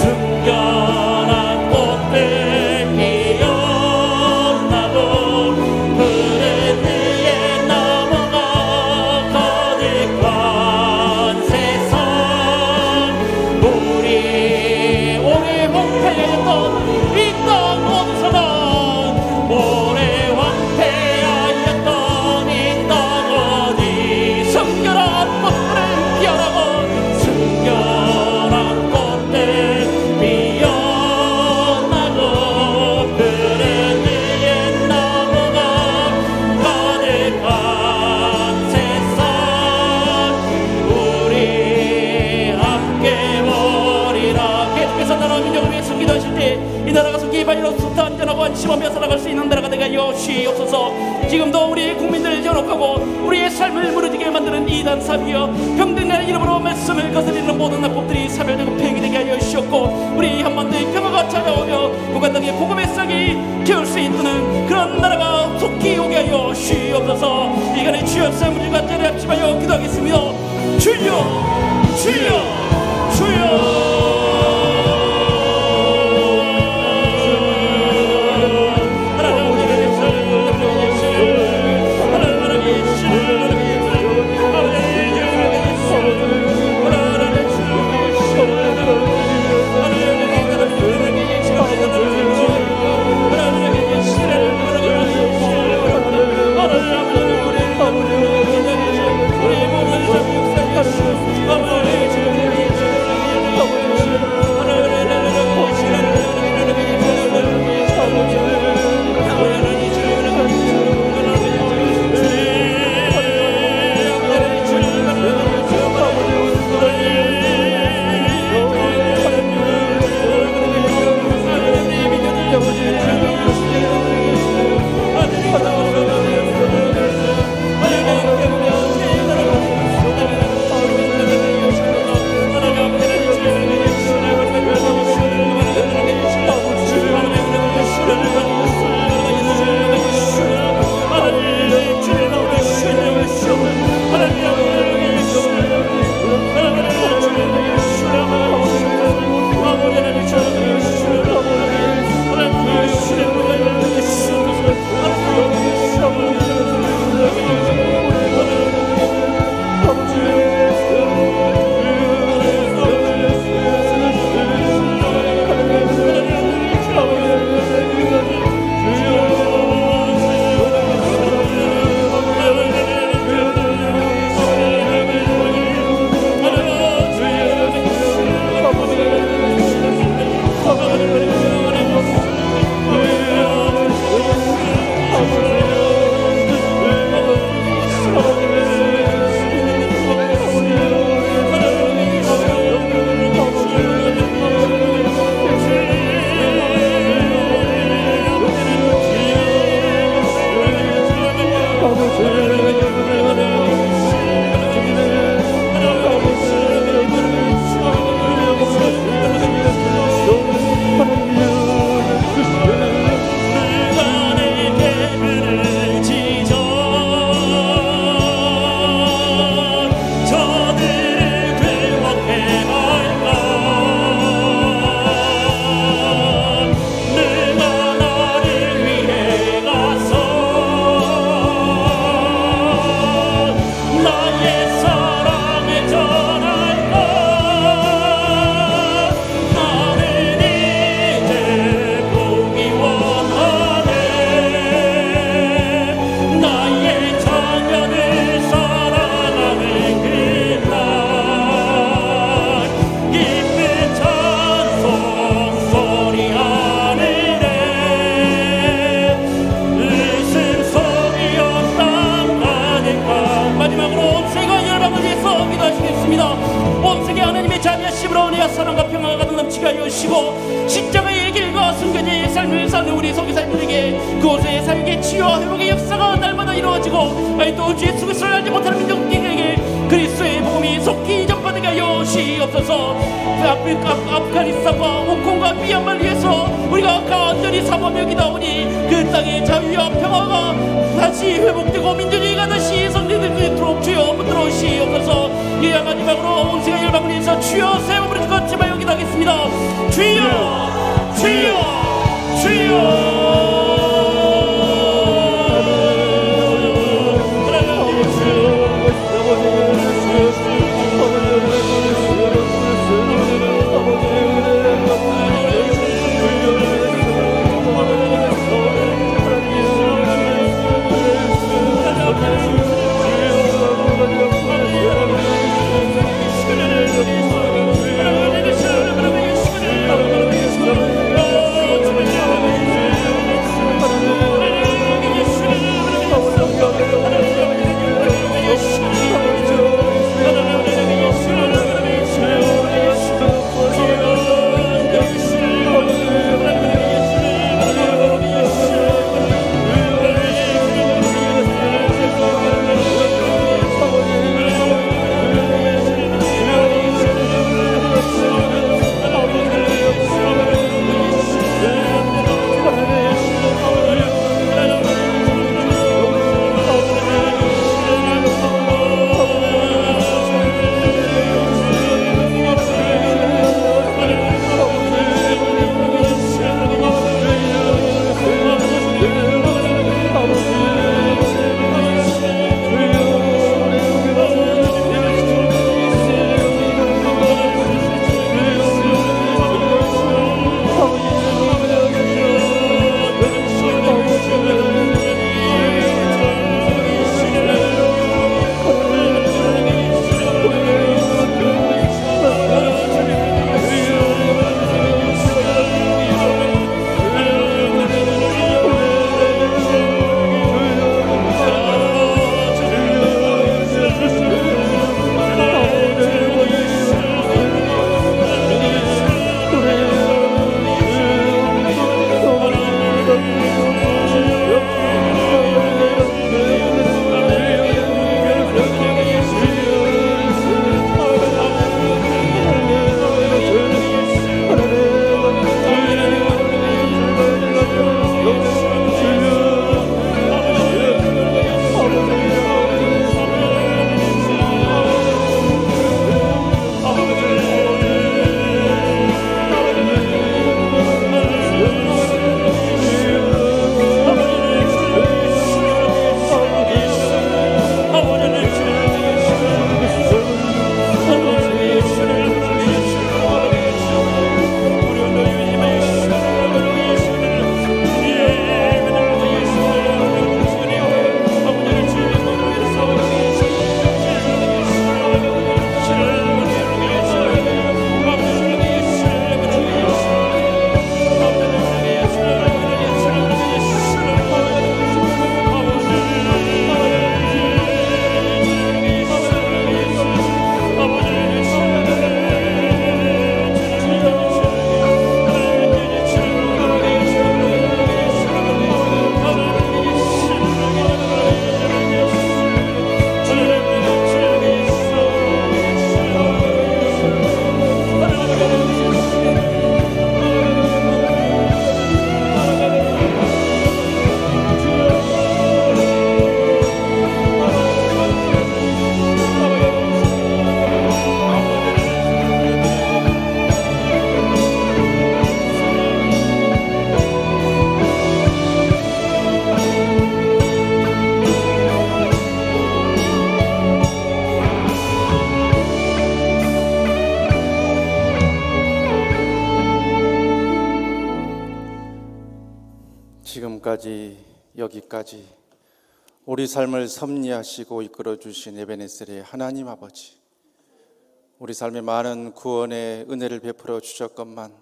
순결한 꽃들 피어나고 푸른 위에 나무가 가득한 세상 우리 오래 황폐하였던 이 땅 어디서나 오래 황폐하였던 이 땅 어디 순결한 꽃들 피어나고 순결한 꽃들 피어나고 푸른 위에 나무가 가득한 세상 우리 함께 버리라 계속해서 나라 민족을 위해서 기도하실 때 이 나라가 속히 발리로 숱한 안전하고 안심하며 살아갈 수 있는 나라가 되게 하여 주시옵소서. 지금도 우리 국민들을 전혹하고 우리의 삶을 무너지게 만드는 이단 사비여 병든의 이름으로 말씀을 거스리는 모든 악법들이 사별되고 폐기되게 하여 주시옵고 우리 한반도의 평화가 찾아오며 북한 땅의 복음의 싹이 키울 수 있는 그런 나라가 속히 오게 하여 주시옵소서. 이간의 주여 사무들과 자리 합심하여 기도하겠습니다. 주여 주여 주여 우리 몸을 잡고 역사하시옵소서. 되시게 하여 주시고 십자가의 길과 순교자의 삶을 사는 우리 성교사님들에게 그곳에 살게 치유와 회복의 역사가 날마다 이루어지고 아니 또 주 예수 그리스도를 알지 못하는 민족에게 그리스도의 복음이 속히 전파되게 하여 주시옵소서. 아프가니스탄과 홍콩과 미얀마를 위해서 우리가 간절히 사모하며 기도하오니 그 땅의 자유와 평화가 다시 회복되고 민주주의가 다시 성립될 수 있도록 주여 붙들어 주시옵소서. 이와 마지막으로 온 세계 열방을 위해서 주여 새 몸을 주고 제발 기도하겠습니다. 주여 주여 주여. 지금까지 여기까지 우리 삶을 섭리하시고 이끌어주신 에베네셀의 하나님 아버지, 우리 삶에 많은 구원의 은혜를 베풀어 주셨건만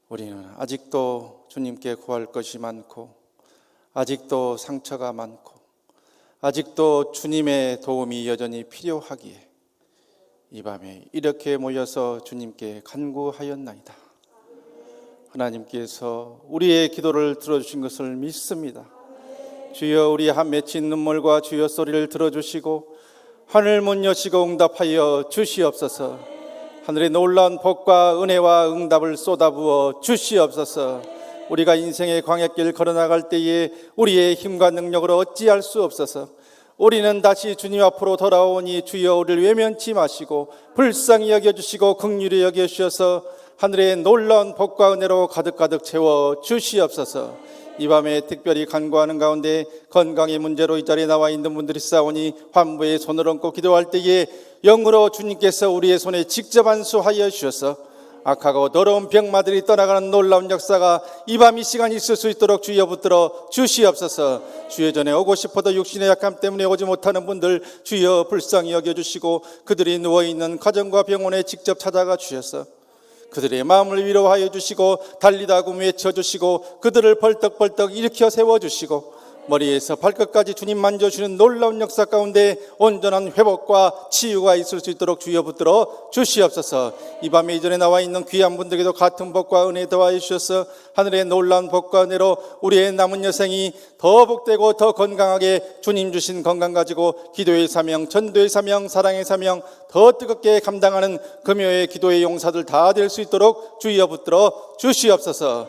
우리는 아직도 주님께 구할 것이 많고, 아직도 상처가 많고, 아직도 주님의 도움이 여전히 필요하기에 이 밤에 이렇게 모여서 주님께 간구하였나이다. 하나님께서 우리의 기도를 들어주신 것을 믿습니다. 주여, 우리 한 맺힌 눈물과 주여 소리를 들어주시고 하늘 문 여시고 응답하여 주시옵소서. 하늘의 놀라운 복과 은혜와 응답을 쏟아부어 주시옵소서. 우리가 인생의 광야길 걸어나갈 때에 우리의 힘과 능력으로 어찌할 수 없어서 우리는 다시 주님 앞으로 돌아오니 주여 우리를 외면치 마시고 불쌍히 여겨주시고 긍휼히 여겨주셔서 하늘의 놀라운 복과 은혜로 가득가득 채워 주시옵소서. 이 밤에 특별히 간구하는 가운데 건강의 문제로 이 자리에 나와 있는 분들이 싸우니 환부의 손을 얹고 기도할 때에 영으로 주님께서 우리의 손에 직접 안수하여 주셔서 악하고 더러운 병마들이 떠나가는 놀라운 역사가 이 밤 이 시간 있을 수 있도록 주여 붙들어 주시옵소서. 주여, 전에 오고 싶어도 육신의 약함 때문에 오지 못하는 분들 주여 불쌍히 여겨주시고 그들이 누워있는 가정과 병원에 직접 찾아가 주셔서 그들의 마음을 위로하여 주시고 달리다 굼 외쳐주시고 그들을 벌떡벌떡 일으켜 세워주시고 머리에서 발끝까지 주님 만져주시는 놀라운 역사 가운데 온전한 회복과 치유가 있을 수 있도록 주여 붙들어 주시옵소서. 이 밤에 이전에 나와 있는 귀한 분들에게도 같은 복과 은혜 더하여 주셔서 하늘의 놀라운 복과 은혜로 우리의 남은 여생이 더 복되고 더 건강하게 주님 주신 건강 가지고 기도의 사명, 전도의 사명, 사랑의 사명 더 뜨겁게 감당하는 금요의 기도의 용사들 다 될 수 있도록 주여 붙들어 주시옵소서.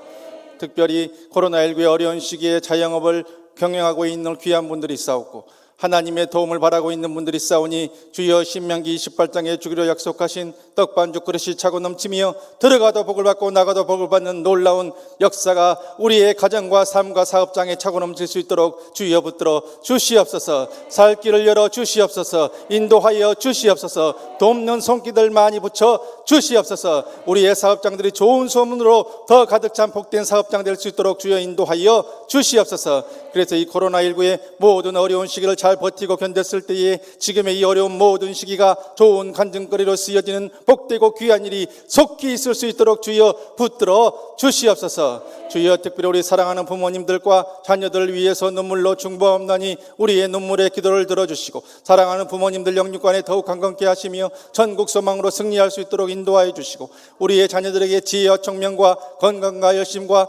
특별히 코로나19의 어려운 시기에 자영업을 경영하고 있는 귀한 분들이 싸웠고 하나님의 도움을 바라고 있는 분들이 싸우니 주여 신명기 28장에 주기로 약속하신 떡반죽 그릇이 차고 넘치며 들어가도 복을 받고 나가도 복을 받는 놀라운 역사가 우리의 가정과 삶과 사업장에 차고 넘칠 수 있도록 주여 붙들어 주시옵소서. 살 길을 열어 주시옵소서. 인도하여 주시옵소서. 돕는 손길들 많이 붙여 주시옵소서. 우리의 사업장들이 좋은 소문으로 더 가득 찬 복된 사업장 될 수 있도록 주여 인도하여 주시옵소서. 그래서 이 코로나19의 모든 어려운 시기를 잘 버티고 견뎠을 때에 지금의 이 어려운 모든 시기가 좋은 간증거리로 쓰여지는 복되고 귀한 일이 속히 있을 수 있도록 주여 붙들어 주시옵소서. 주여, 특별히 우리 사랑하는 부모님들과 자녀들을 위해서 눈물로 중보하옵나니 우리의 눈물의 기도를 들어주시고 사랑하는 부모님들 영육간에 더욱 강건케 하시며 전국 소망으로 승리할 수 있도록 인도하여 주시고 우리의 자녀들에게 지혜와 청명과 건강과 열심과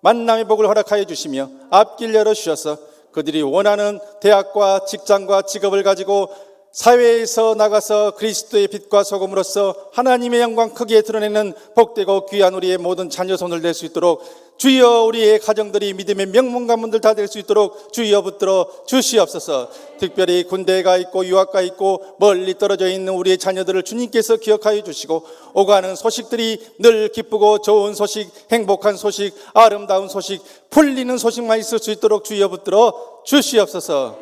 만남의 복을 허락하여 주시며 앞길 열어주셔서 그들이 원하는 대학과 직장과 직업을 가지고 사회에서 나가서 그리스도의 빛과 소금으로서 하나님의 영광 크게 드러내는 복되고 귀한 우리의 모든 자녀 손을 댈 수 있도록 주여, 우리의 가정들이 믿음의 명문가문들 다 될 수 있도록 주여 붙들어 주시옵소서. 특별히 군대에 가 있고 유학 가 있고 멀리 떨어져 있는 우리의 자녀들을 주님께서 기억하여 주시고 오가는 소식들이 늘 기쁘고 좋은 소식, 행복한 소식, 아름다운 소식, 풀리는 소식만 있을 수 있도록 주여 붙들어 주시옵소서.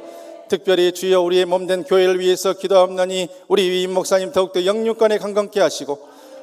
특별히 주여, 우리의 몸된 교회를 위해서 기도하옵나니 우리 위임 목사님 더욱더 영육간에 강건케 하시고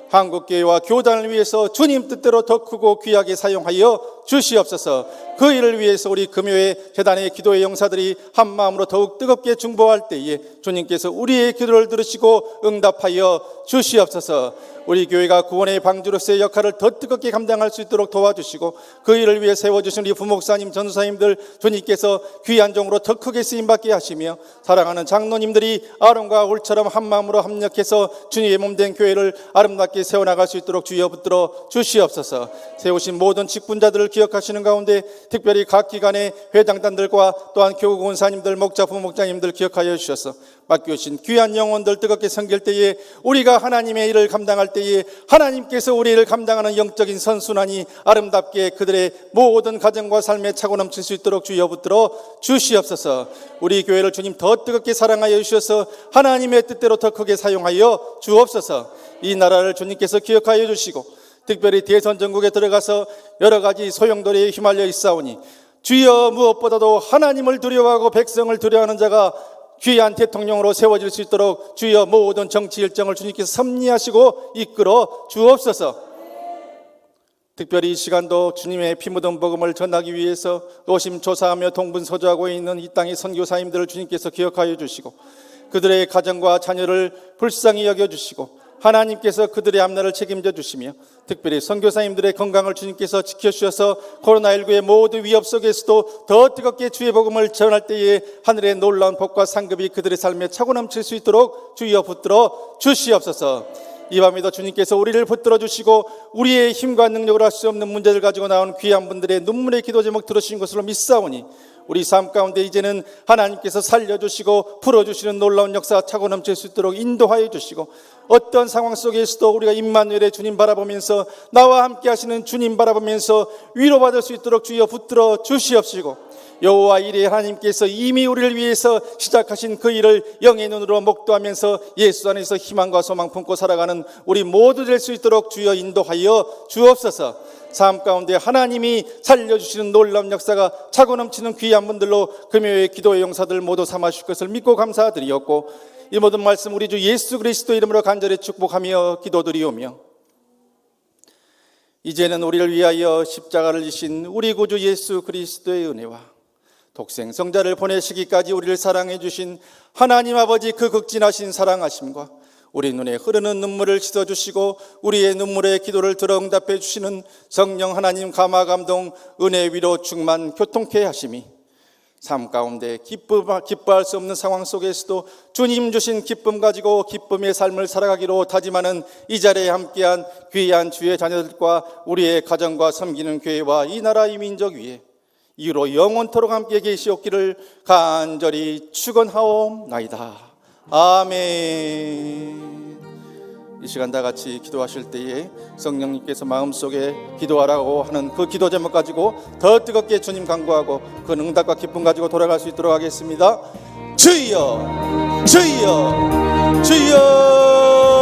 한국교회와 교단을 위해서 주님 뜻대로 더 크고 귀하게 사용하여 주시옵소서. 그 일을 위해서 우리 금요회 재단의 기도의 용사들이 한마음으로 더욱 뜨겁게 중보할 때에 주님께서 우리의 기도를 들으시고 응답하여 주시옵소서. 우리 교회가 구원의 방주로서의 역할을 더 뜨겁게 감당할 수 있도록 도와주시고 그 일을 위해 세워주신 우리 부목사님, 전사님들 주님께서 귀한 종으로 더 크게 쓰임받게 하시며 사랑하는 장로님들이 아론과 울처럼 한마음으로 합력해서 주님의 몸된 교회를 아름답게 세워나갈 수 있도록 주여 붙들어 주시옵소서. 세우신 모든 직분자들을 기억하시는 가운데 특별히 각 기관의 회장단들과 또한 교구 권사님들, 목자, 부목자님들 기억하여 주셔서 맡겨주신 귀한 영혼들 뜨겁게 섬길 때에 우리가 하나님의 일을 감당할 때에 하나님께서 우리를 감당하는 영적인 선순환이 아름답게 그들의 모든 가정과 삶에 차고 넘칠 수 있도록 주여 붙들어 주시옵소서. 우리 교회를 주님 더 뜨겁게 사랑하여 주셔서 하나님의 뜻대로 더 크게 사용하여 주옵소서. 이 나라를 주님께서 기억하여 주시고 특별히 대선 전국에 들어가서 여러 가지 소용돌이에 휘말려 있사오니 주여, 무엇보다도 하나님을 두려워하고 백성을 두려워하는 자가 귀한 대통령으로 세워질 수 있도록 주여 모든 정치 일정을 주님께서 섭리하시고 이끌어 주옵소서. 특별히 이 시간도 주님의 피 묻은 복음을 전하기 위해서 노심초사하며 동분서주하고 있는 이 땅의 선교사님들을 주님께서 기억하여 주시고 그들의 가정과 자녀를 불쌍히 여겨주시고 하나님께서 그들의 앞날을 책임져 주시며 특별히 선교사님들의 건강을 주님께서 지켜주셔서 코로나19의 모든 위협 속에서도 더 뜨겁게 주의 복음을 전할 때에 하늘의 놀라운 복과 상급이 그들의 삶에 차고 넘칠 수 있도록 주여 붙들어 주시옵소서. 이 밤에도 주님께서 우리를 붙들어 주시고 우리의 힘과 능력으로 할 수 없는 문제를 가지고 나온 귀한 분들의 눈물의 기도 제목 들으신 것으로 믿사오니 우리 삶 가운데 이제는 하나님께서 살려주시고 풀어주시는 놀라운 역사가 차고 넘칠 수 있도록 인도하여 주시고 어떤 상황 속에서도 우리가 임마누엘의 주님 바라보면서 나와 함께 하시는 주님 바라보면서 위로받을 수 있도록 주여 붙들어 주시옵시고 여호와 이레 하나님께서 이미 우리를 위해서 시작하신 그 일을 영의 눈으로 목도하면서 예수 안에서 희망과 소망 품고 살아가는 우리 모두 될 수 있도록 주여 인도하여 주옵소서. 삶 가운데 하나님이 살려주시는 놀라운 역사가 차고 넘치는 귀한 분들로 금요일 기도의 용사들 모두 삼아주실 것을 믿고 감사드리었고 이 모든 말씀 우리 주 예수 그리스도 이름으로 간절히 축복하며 기도드리오며 이제는 우리를 위하여 십자가를 지신 우리 구주 예수 그리스도의 은혜와 독생 성자를 보내시기까지 우리를 사랑해 주신 하나님 아버지 그 극진하신 사랑하심과 우리 눈에 흐르는 눈물을 씻어주시고 우리의 눈물의 기도를 들어 응답해 주시는 성령 하나님 감화 감동 은혜 위로 충만 교통케 하심이 삶 가운데 기뻐할 수 없는 상황 속에서도 주님 주신 기쁨 가지고 기쁨의 삶을 살아가기로 다짐하는 이 자리에 함께한 귀한 주의 자녀들과 우리의 가정과 섬기는 교회와 이 나라 이 민족 위에 이후로 영원토록 함께 계시옵기를 간절히 축원하옵나이다. 아멘. 이 시간 다 같이 기도하실 때에 성령님께서 마음속에 기도하라고 하는 그 기도 제목 가지고 더 뜨겁게 주님 간구하고 그 응답과 기쁨 가지고 돌아갈 수 있도록 하겠습니다. 주여 주여 주여